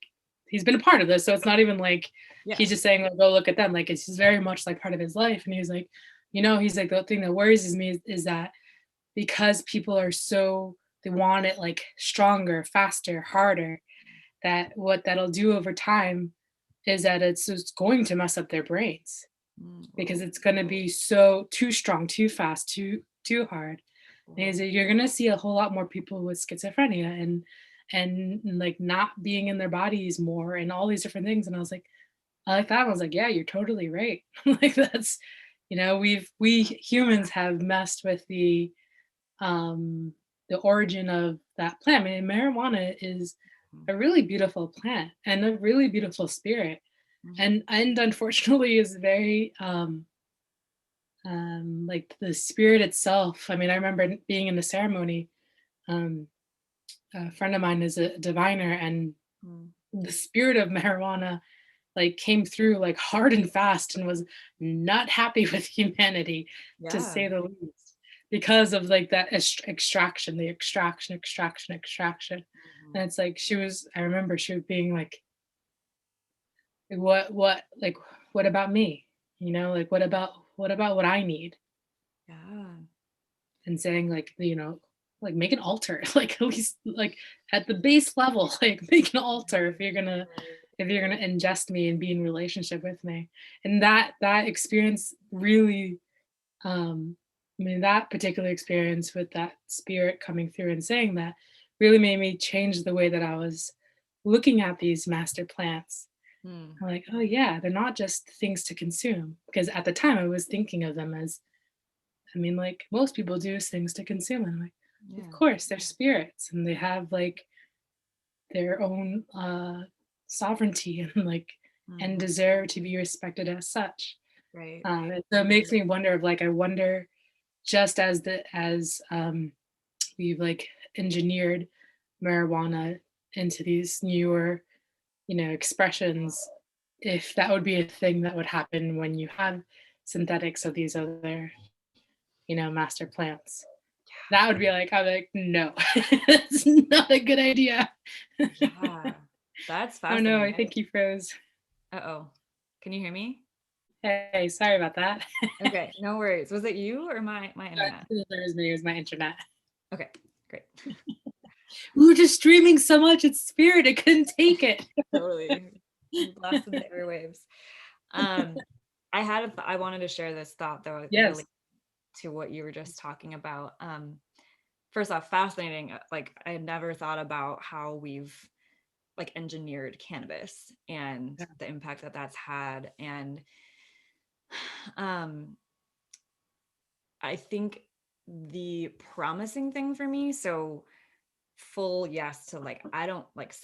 he's been a part of this, so it's not even like Yeah. he's just saying, like, "Go look at them." Like, it's just very much like part of his life. And he's like, he's like, the thing that worries me is that because people are so they want it like stronger, faster, harder, that what that'll do over time is that it's going to mess up their brains because Oh, it's going to be so too strong, too fast, too hard. Is oh, that you're going to see a whole lot more people with schizophrenia and like not being in their bodies more and all these different things. And I was like, I like that. I was like, yeah, you're totally right. Like that's, we humans have messed with um the origin of that plant. I mean, marijuana is mm, a really beautiful plant and a really beautiful spirit. mhm. And unfortunately is very like the spirit itself. I mean, I remember being in the ceremony. Um a friend of mine is a diviner, and Mm. the spirit of marijuana like came through like hard and fast and was not happy with humanity, to Yeah. say the least, because of like that extraction, the extraction. Mhm. And it's like I remember she was being like, what what about me, like what about what I need, Yeah. and saying like make an altar, like at least like at the base level, like make an altar if you're gonna Right. ingest me and be in relationship with me. And that experience really, I mean, that particular experience with that spirit coming through and saying that really made me change the way that I was looking at these master plants. Mm. I'm like, oh yeah, they're not just things to consume, because at the time I was thinking of them as, I mean, like most people do, as things to consume. And I'm like, of Yeah. course, they're spirits and they have like their own sovereignty and like and Mhm. deserve to be respected as such. Right. So it makes me wonder of like, I wonder, just as we've like engineered marijuana into these newer, expressions, if that would be a thing that would happen when you have synthetics of these other, master plants. That would be like, I'm like, no, it's not a good idea. Yeah. That's Oh no, I fascinating. think he froze. Uh-oh. Can you hear me? Hey, sorry about that. Okay, no worries. Was it you or my internet? It was my internet. Okay, great. We were just streaming so much, it's spirit, it couldn't take it. Totally. You blasted the airwaves. Um, I wanted to share this thought though, Yes. relate to what you were just talking about. First off, fascinating. Like I had never thought about how we've like engineered cannabis and Yeah. the impact that that's had. And um, I think the promising thing for me, so full yes to like I don't like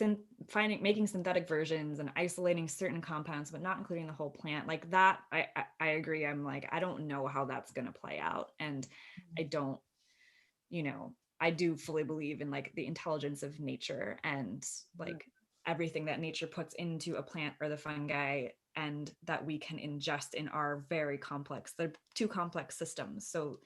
finding making synthetic versions and isolating certain compounds but not including the whole plant like that. I agree. I'm like I don't know how that's going to play out, and I don't, I do fully believe in like the intelligence of nature and like everything that nature puts into a plant or the fungi and that we can ingest in our very complex, they're two complex systems, so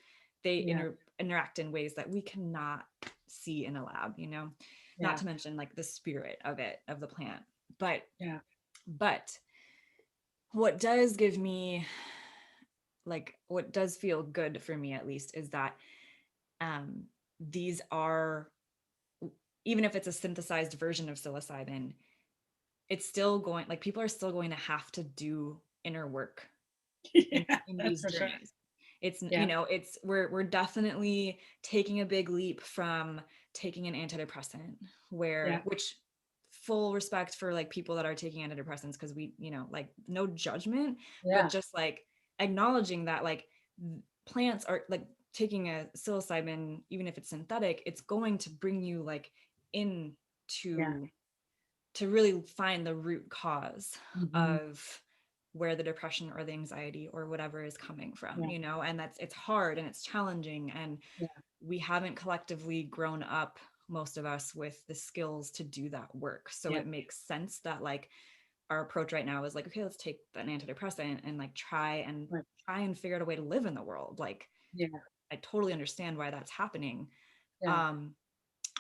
they Yeah. interact in ways that we cannot see in a lab, not Yeah. to mention like the spirit of it, of the plant. but Yeah. but what does give me like what does feel good for me at least is that um these are, even if it's a synthesized version of psilocybin, it's still going, like people are still going to have to do inner work Yeah, in that's these for sure. journeys. It's, Yeah. it's we're definitely taking a big leap from taking an antidepressant, Yeah. which full respect for like people that are taking antidepressants, because we, like no judgment, but Yeah. just like acknowledging that like plants are like taking a psilocybin, even if it's synthetic, it's going to bring you like in Yeah. to really find the root cause Mhm. of where the depression or the anxiety or whatever is coming from, Yeah. and it's hard and it's challenging, and Yeah. we haven't collectively grown up, most of us, with the skills to do that work. So Yeah. it makes sense that like our approach right now is like, okay, let's take an antidepressant and like Right. try and figure out a way to live in the world. Like Yeah. I totally understand why that's happening. Yeah. um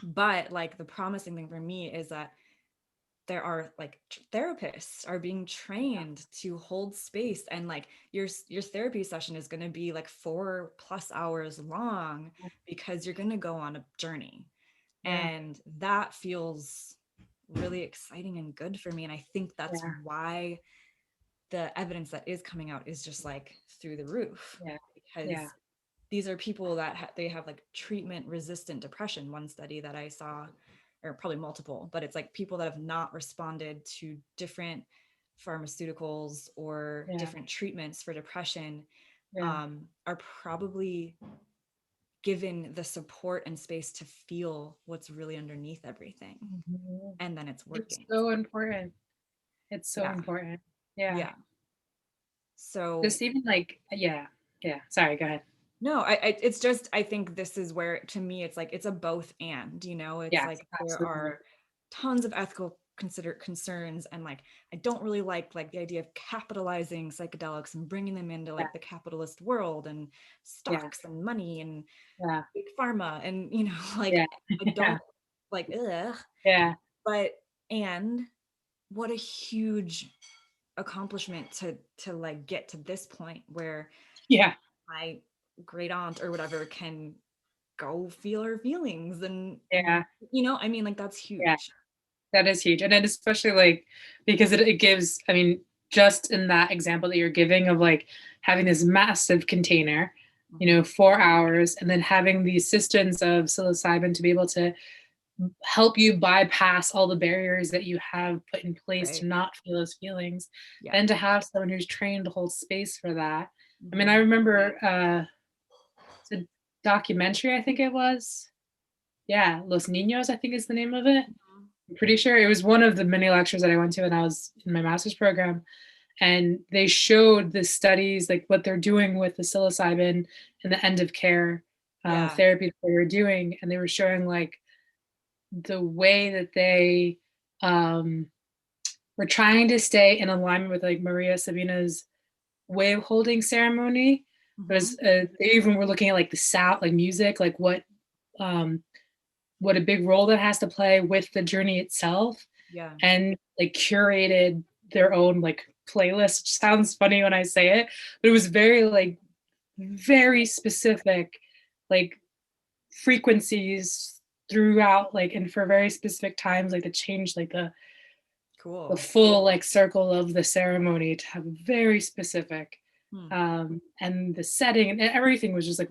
but like the promising thing for me is that there are like therapists are being trained to hold space, and like your therapy session is going to be like 4+ hours long because you're going to go on a journey, Yeah. and that feels really exciting and good for me. And I think that's Yeah. why the evidence that is coming out is just like through the roof, Yeah. Yeah. because these are people that they have like treatment resistant depression. One study that I saw, or probably multiple, but it's like people that have not responded to different pharmaceuticals or Yeah. different treatments for depression, Yeah. are probably given the support and space to feel what's really underneath everything, Mhm. and then it's It's working. so important. It's so Yeah, important. Yeah. yeah. So Just even like, yeah. Yeah. Sorry, go ahead. no, it's just, I think this is where, to me, it's like it's a both and, it's Yes, like there absolutely. are tons of ethical concerns, and like I don't really like the idea of capitalizing psychedelics and bringing them into Yeah. like the capitalist world and Yeah. stocks and money and Yeah. big pharma, and like Yeah. I don't like, ugh. Yeah. But and what a huge accomplishment to like get to this point where Yeah. my great aunt or whatever can go feel her feelings, and Yeah. I mean, like that's Yeah. huge. That is huge. And then especially like because it gives, I mean, just in that example that you're giving of like having this massive container, Mhm. 4 hours, and then having the assistance of psilocybin to be able to help you bypass all the barriers that you have put in place to Right. not feel those feelings, Yeah. then to have someone who's trained to hold space for that. I mean, I Mhm. remember it's a documentary, I think it was. Yeah, Los Niños, I think is the name of it. Mhm. I'm pretty sure it was one of the many lectures that I went to when I was in my master's program. And they showed the studies, like what they're doing with the psilocybin and the end of care Yeah. therapy that they were doing. And they were showing like the way that they um, were trying to stay in alignment with like Maria Sabina's way of holding ceremony. Mhm. Because they even were looking at like the sound, like music, like um, what a big role that has to play with the journey itself, Yeah. and like curated their own like playlist, which sounds funny when I say it, but it was very like very specific, like frequencies throughout, like, and for very specific times, like to change like the Cool. full like circle of the ceremony to have very specific Hmm. and the setting and everything was just like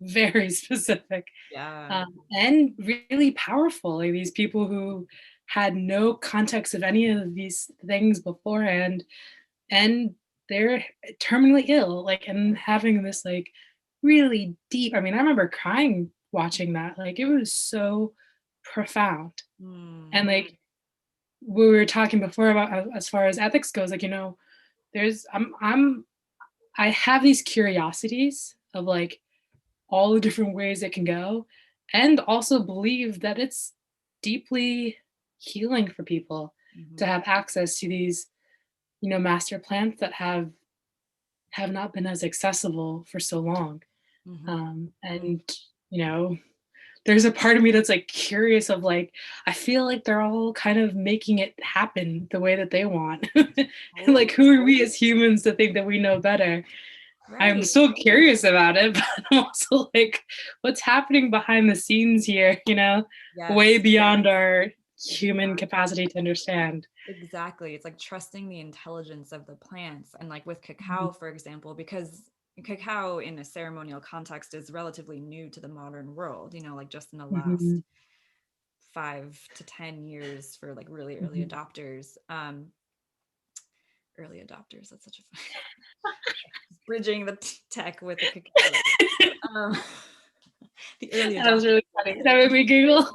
very specific, Yeah. and really powerful. Like these people who had no context of any of these things beforehand, and they're terminally ill, like, and having this like really deep. I mean, I remember crying watching that. Like, it was so profound, Hmm. and like we were talking before about as far as ethics goes, like there's I have these curiosities of like all the different ways it can go, and also believe that it's deeply healing for people to Mhm. have access to these master plants that have not been as accessible for so long, Mhm. Mm. and you know there's a part of me that's like curious of like I feel like they're all kind of making it happen the way that they want. Like, Totally. who are we as humans to think that we know better? I'm Right. still curious about it, but I'm also like, what's happening behind the scenes here, way Yes. beyond our human Exactly. capacity to understand. Exactly. It's like trusting the intelligence of the plants. And like with Mhm, cacao, for example, because cacao in a ceremonial context is relatively new to the modern world, like just in the last mhm, 5 to 10 years for like really early mhm. adopters. Early adopters, that's such a bridging the tech with the cacao. Um, the early That was adopters. really funny. That made me giggle.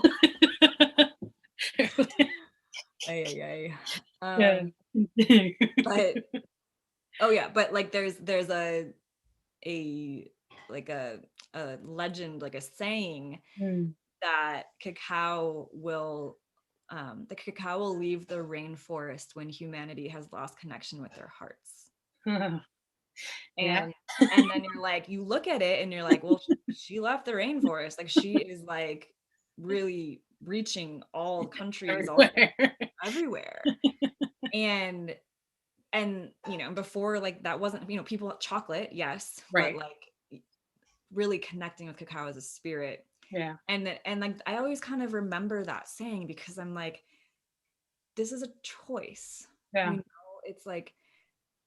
Ay, ay, ay. Yeah. But oh yeah, but like there's a like a legend, like a saying Mm. that the cacao will leave the rainforest when humanity has lost connection with their hearts. Yeah. And then you're like, you look at it and you're like, well, she left the rainforest. Like she is like really reaching all countries, all Everywhere. everywhere. And before, like that wasn't, people chocolate, yes, but Right. like really connecting with cacao as a spirit. Yeah. And like I always kind of remember that saying because I'm like, this is a choice. Yeah. It's like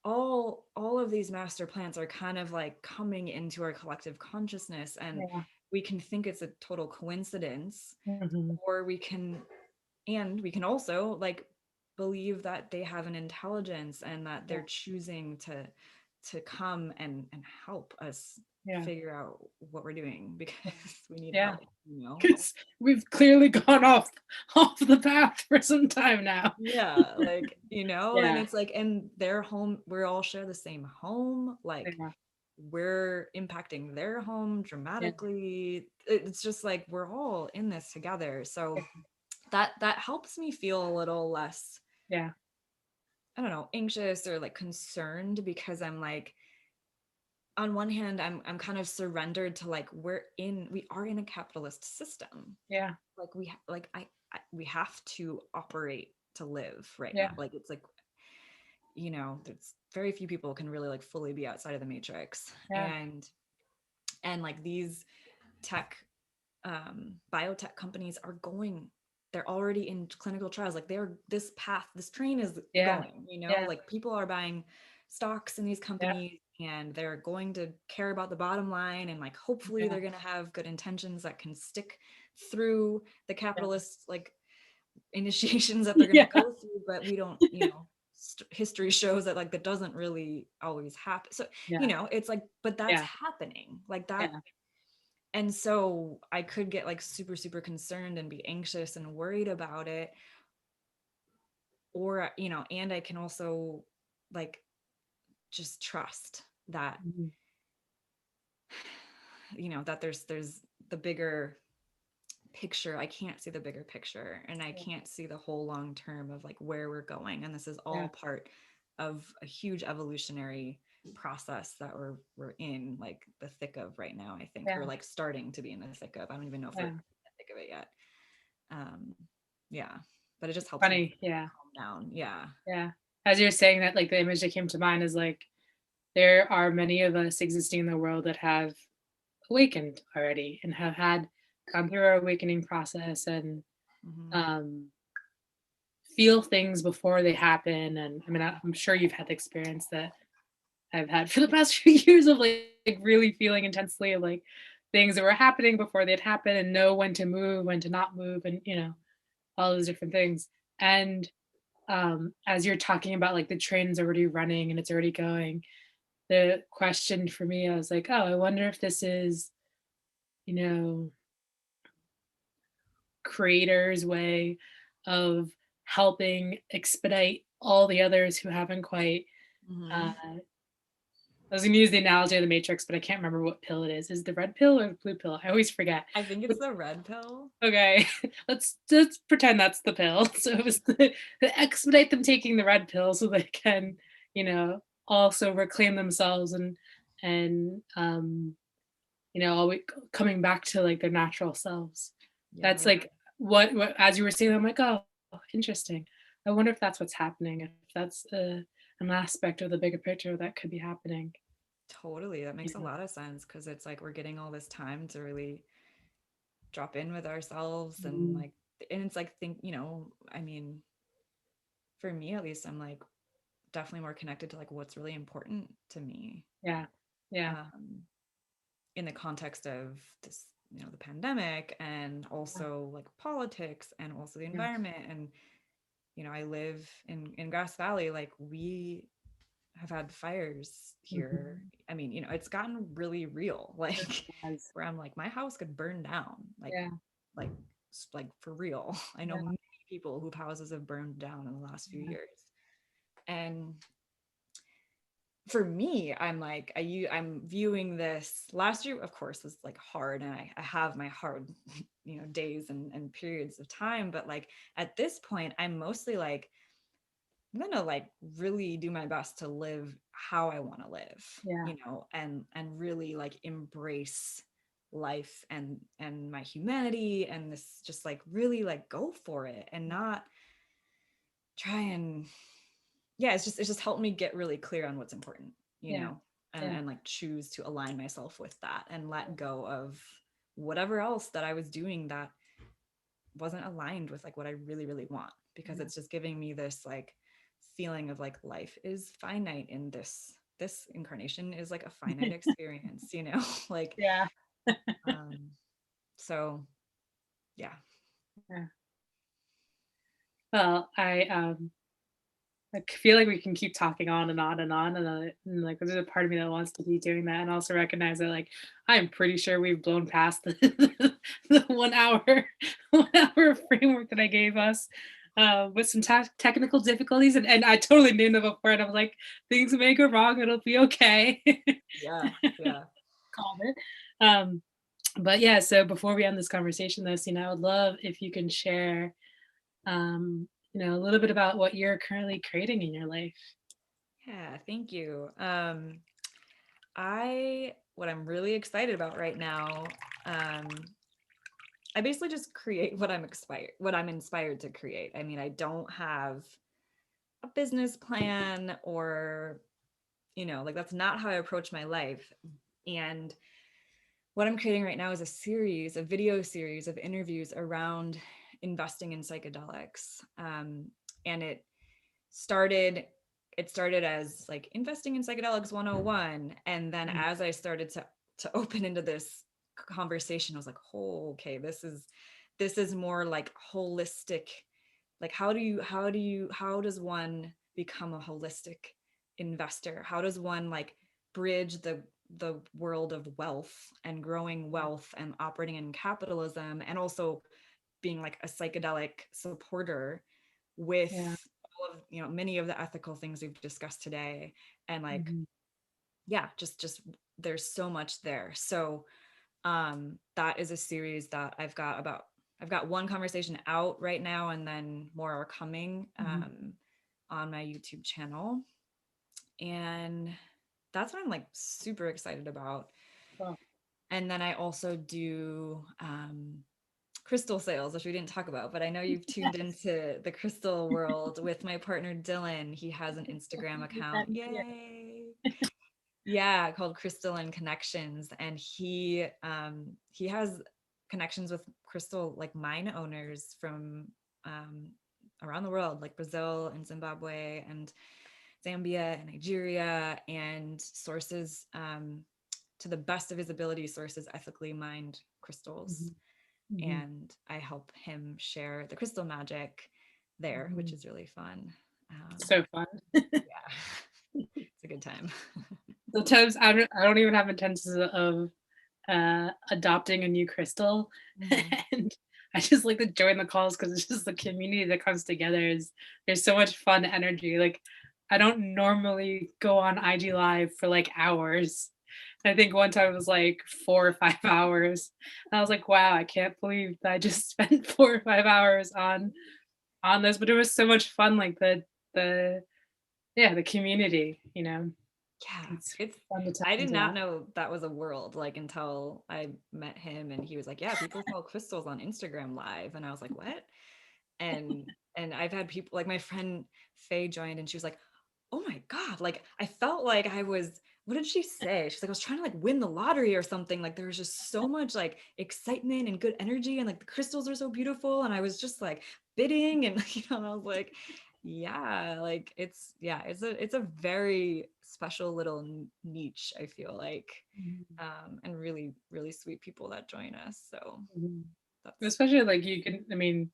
all of these master plants are kind of like coming into our collective consciousness, and Yeah. we can think it's a total coincidence, Hmm. or we can also like believe that they have an intelligence and that Yeah. they're choosing to come and help us Yeah. figure out what we're doing because we need Yeah. help. Because we've clearly gone off the path for some time now. Yeah, like, and Yeah. it's like, and their home, we all share the same home, like Yeah. we're impacting their home Yeah. dramatically. It's just like we're all in this together. So that helps me feel a little less, Yeah. I don't know, anxious or like concerned, because I'm like, on one hand, I'm kind of surrendered to like we are in a capitalist system. Yeah. Like we have to operate to live right Yeah. now. Like it's like, there's very few people can really like fully be outside of the matrix. Yeah. And like these tech biotech companies they're already in clinical trials. Like this train is Yeah. going, Yeah. like people are buying stocks in these Yeah. companies, and they're going to care about the bottom line, and like hopefully Yeah. they're going to have good intentions that can stick through the Yeah. capitalist like initiations that they're going to Yeah. go through. But we don't, history shows that like that doesn't really always happen. So Yeah. it's like, but that's Yeah. happening like that. Yeah. And so I could get like super super concerned and be anxious and worried about it, or and I can also like just trust that Mhm. that there's the bigger picture. I can't see the bigger picture, and I Yeah. can't see the whole long term of like where we're going, and this is Yeah. all part of a huge evolutionary process that we're in like the thick of right now. I think we're Yeah. like starting to be in the thick of. I don't even know if we're in Yeah. the thick of it yet. um yeah, but it just helps me Funny. Yeah. calm down. Yeah. Yeah. As you're saying that, like the image that came to mind is like there are many of us existing in the world that have awakened already and have had gone through our awakening process and Hmm. um, feel things before they happen. And I mean, I'm sure you've had the experience that I've had for the past few years of like really feeling intensely of like things that were happening before they'd happen and know when to move, when to not move, and all those different things. And as you're talking about like the train's already running and it's already going, the question for me, I was like, oh, I wonder if this is, you know, creators' way of helping expedite all the others who haven't quite. Hmm. I was going to use the analogy of the Matrix, but I can't remember what pill it is. Is it the red pill or the blue pill? I always forget. I think it's the red pill. Okay, let's pretend that's the pill. So it was the expedite them taking the red pill so they can, also reclaim themselves and always coming back to like their natural selves. That's Yeah. like what as you were saying, I'm like, oh, interesting. I wonder if that's what's happening. If that's an aspect of the bigger picture that could be happening. Totally. That makes a Yeah. lot of sense, because it's like we're getting all this time to really drop in with ourselves, and Mhm. like, and it's like, I mean, for me at least, I'm like definitely more connected to like what's really important to me, Yeah. Yeah. um in the context of this, the pandemic, and also like politics, and also the Yeah. environment. And I live in Grass Valley. Like we have had fires here. Mhm. I mean, it's gotten really real. Like Yes. where I'm like, my house could burn down. Yeah. Like, like for real. I know Yeah. many people whose houses have burned down in the last few Yeah. years. And for me, I'm like, I'm viewing this last year, of course, was like hard, and I have my hard, days and periods of time. But like at this point, I'm mostly like, I'm gonna like really do my best to live how I want to live, Yeah. and really like embrace life and my humanity, and this just like really like go for it, and not try and, yeah, it's just helped me get really clear on what's important, you Yeah. know, Yeah. and like choose to align myself with that, and let go of whatever else that I was doing that wasn't aligned with like what I really, really want, because Yeah. it's just giving me this like feeling of like life is finite in this incarnation is like a finite experience, you know? Like Yeah. um so yeah. Yeah. Well, I feel like we can keep talking on and on and on, and like there's a part of me that wants to be doing that, and also recognize that like I'm pretty sure we've blown past the 1 hour 1 hour framework that I gave us, with some technical difficulties, and I totally named them before, and I was like, things may go wrong, it'll be okay. Yeah. Yeah. Called it. Um, but yeah, so before we end this conversation, though, I would love if you can share, a little bit about what you're currently creating in your life. Yeah, thank you. I what I'm really excited about right now, um, I basically just create what I'm inspired to create. I mean, I don't have a business plan or, like that's not how I approach my life. And what I'm creating right now is a video series of interviews around investing in psychedelics. And started it started as like investing in psychedelics 101, and then Mm, as I started to open into this conversation, I was like, oh, okay, this is more like holistic. Like how does one become a holistic investor? How does one like bridge the world of wealth and growing yeah, wealth and operating in capitalism, and also being like a psychedelic supporter with yeah, all of many of the ethical things we've discussed today, and like mhm, yeah, just there's so much there. So that is a series that I've got one conversation out right now, and then more are coming mhm. on my YouTube channel, and that's what I'm like super excited about. Well, And then I also do crystal sales, which we didn't talk about, but I know you've tuned yes. into the crystal world with my partner Dylan. He has an Instagram Get that account. in here. Yay. Yeah, called Crystalline Connections. And he has connections with crystal like mine owners from um around the world, like Brazil and Zimbabwe and Zambia and Nigeria, and sources to the best of his ability, sources ethically mined crystals. Mhm, mhm, And I help him share the crystal magic there, which mhm. is really fun. So fun. Yeah, it's a good time. Sometimes I don't even have intentions of adopting a new crystal, Mhm. and I just like to join the calls because it's just the community that comes together. Is There's so much fun energy. Like I don't normally go on IG Live for like hours. I think one time it was like 4 or 5 hours. And I was like, wow, I can't believe that I just spent 4 or 5 hours on this, but it was so much fun. Like the yeah, the community. Yeah, It's it's fun to tap I did into not that. know that was a world, like, until I met him, and he was like, "Yeah, people sell crystals on Instagram Live." And I was like, "What?" And I've had people like my friend Faye joined, and she was like, "Oh my God." Like I felt like I was, what did she say? She's like, I was trying to like win the lottery or something. Like there was just so much like excitement and good energy, and like the crystals are so beautiful. And I was just like bidding, and and I was like, yeah, like it's a very special little niche, I feel like. Mhm. And really, really sweet people that join us. So Mhm. that's Especially like you can, I mean,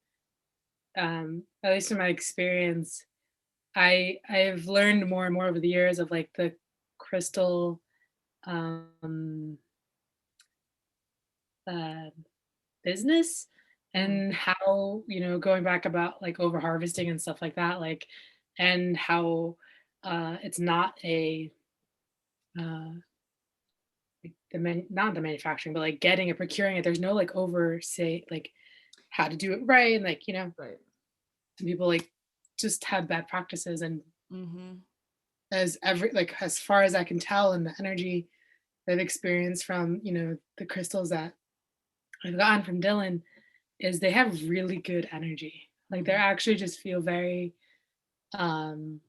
at least in my experience, I've learned more and more over the years of like the crystal um uh business, mm, and how, going back about like over harvesting and stuff like that, like, and how it's not a uh like not the manufacturing, but like getting it, procuring it. There's no like over say like how to do it right, and like, right. some people like just have bad practices, and Mm-hmm. as far as I can tell, and the energy that I've experienced from, the crystals that I've gotten from Dylan, is they have really good energy. Like they're Mm-hmm. actually just feel very um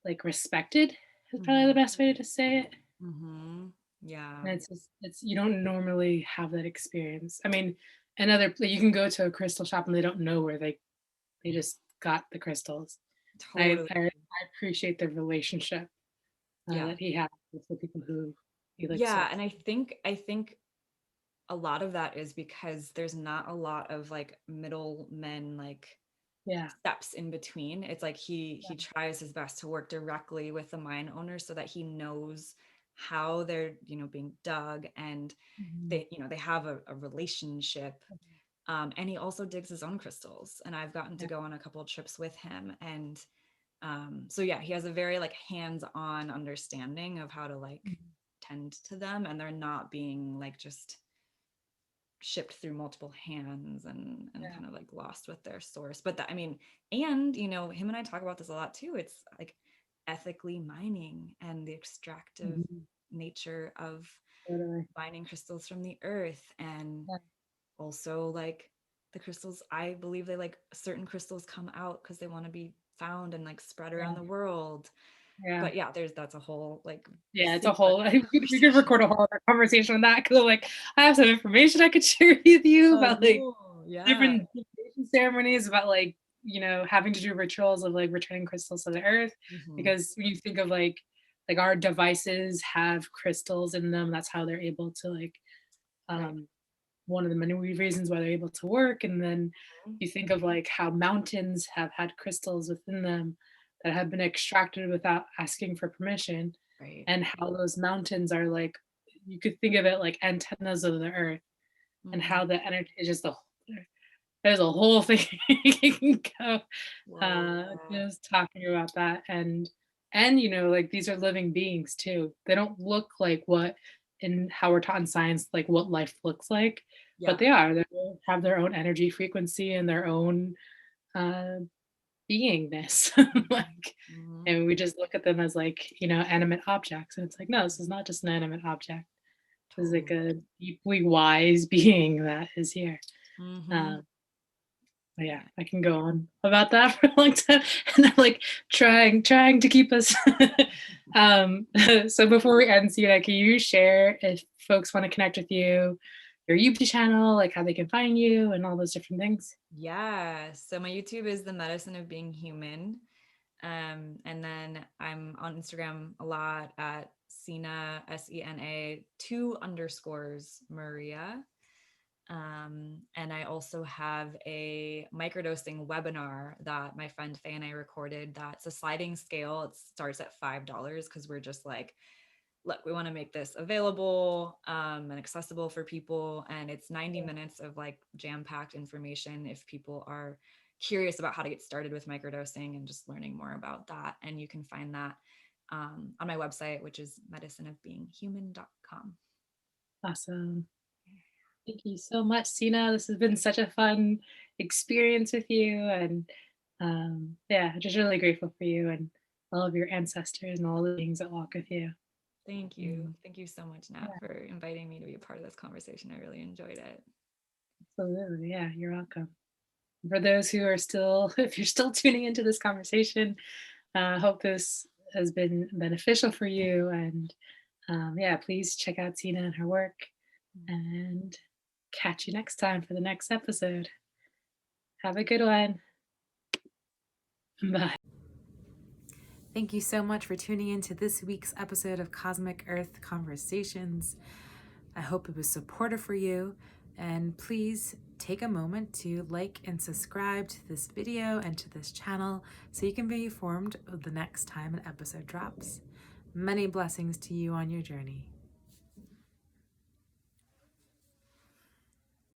like respected is probably the Mm-hmm. best way to say it. Mm-hmm. Yeah. And it's you don't normally have that experience. I mean, another you can go to a crystal shop and they don't know where they just got the crystals. Totally. I appreciate the relationship Yeah. that he has with the people who he lives Yeah, with. and I think a lot of that is because there's not a lot of like middlemen, like Yeah, steps in between. It's like he tries his best to work directly with the mine owners so that he knows how they're, being dug, and mhm, they have a relationship. And he also digs his own crystals, and I've gotten to yeah, go on a couple of trips with him. And so yeah, he has a very like hands-on understanding of how to like mhm, tend to them, and they're not being like just shipped through multiple hands and yeah, kind of like lost with their source. But that, I mean, and him and I talk about this a lot too. It's like ethically mining and the extractive mhm, nature of totally. mining crystals from the earth. And Yeah, also like the crystals, I believe they like certain crystals come out because they want to be found and like spread around yeah, the world. yeah. But yeah, that's a whole like Yeah, it's a singular whole we could conversation. record a whole other conversation on that because like I have some information I could share with you Oh, about like cool. Yeah. different divination ceremonies about like having to do rituals of like returning crystals to the earth Hmm. because when you think of like our devices have crystals in them, that's how they're able to like Right. um one of the many reasons why they're able to work. And then Mhm. you think of like how mountains have had crystals within them that have been extracted without asking for permission, Right. and how those mountains are like you could think of it like antennas of the earth, and Mm. how the energy is just there's a whole thing you can go Whoa, yeah. just talking about that. And like these are living beings too. They don't look like what in how we're taught in science like what life looks like, but Yeah. they have their own energy frequency and their own uh beingness. Mhm. Like, Mhm. and we just look at them as like animate objects, and it's like no, this is not just an animate object. This is like Totally. a deeply wise being that is here. Mhm. um but yeah, Yeah. I can go on about that for a long time, and I'm like trying to keep us. So before we end, Sina, can you share if folks want to connect with you, your YouTube channel, like how they can find you, and all those different things? Yeah. So my YouTube is The Medicine of Being Human. And then I'm on Instagram a lot at Sena, Sena, two underscores Maria. And I also have a microdosing webinar that my friend Faye and I recorded. That's a sliding scale. It starts at $5 because we're just like, look, we want to make this available and accessible for people. And it's 90 minutes of like jam-packed information if people are curious about how to get started with microdosing and just learning more about that. And you can find that on my website, which is medicineofbeinghuman.com. Awesome. Thank you so much, Sina. This has been such a fun experience with you, and yeah, just really grateful for you and all of your ancestors and all the beings that walk with you. Thank you. Mm, Thank you so much, Nat, yeah, for inviting me to be a part of this conversation. I really enjoyed it. absolutely. Yeah, you're welcome. For those who are still, if you're still tuning into this conversation, I hope this has been beneficial for you. And yeah, please check out Tina and her work, and catch you next time for the next episode. Have a good one. Bye. Thank you so much for tuning in to this week's episode of Cosmic Earth Conversations. I hope it was supportive for you, and please take a moment to like and subscribe to this video and to this channel so you can be informed of the next time an episode drops. Many blessings to you on your journey.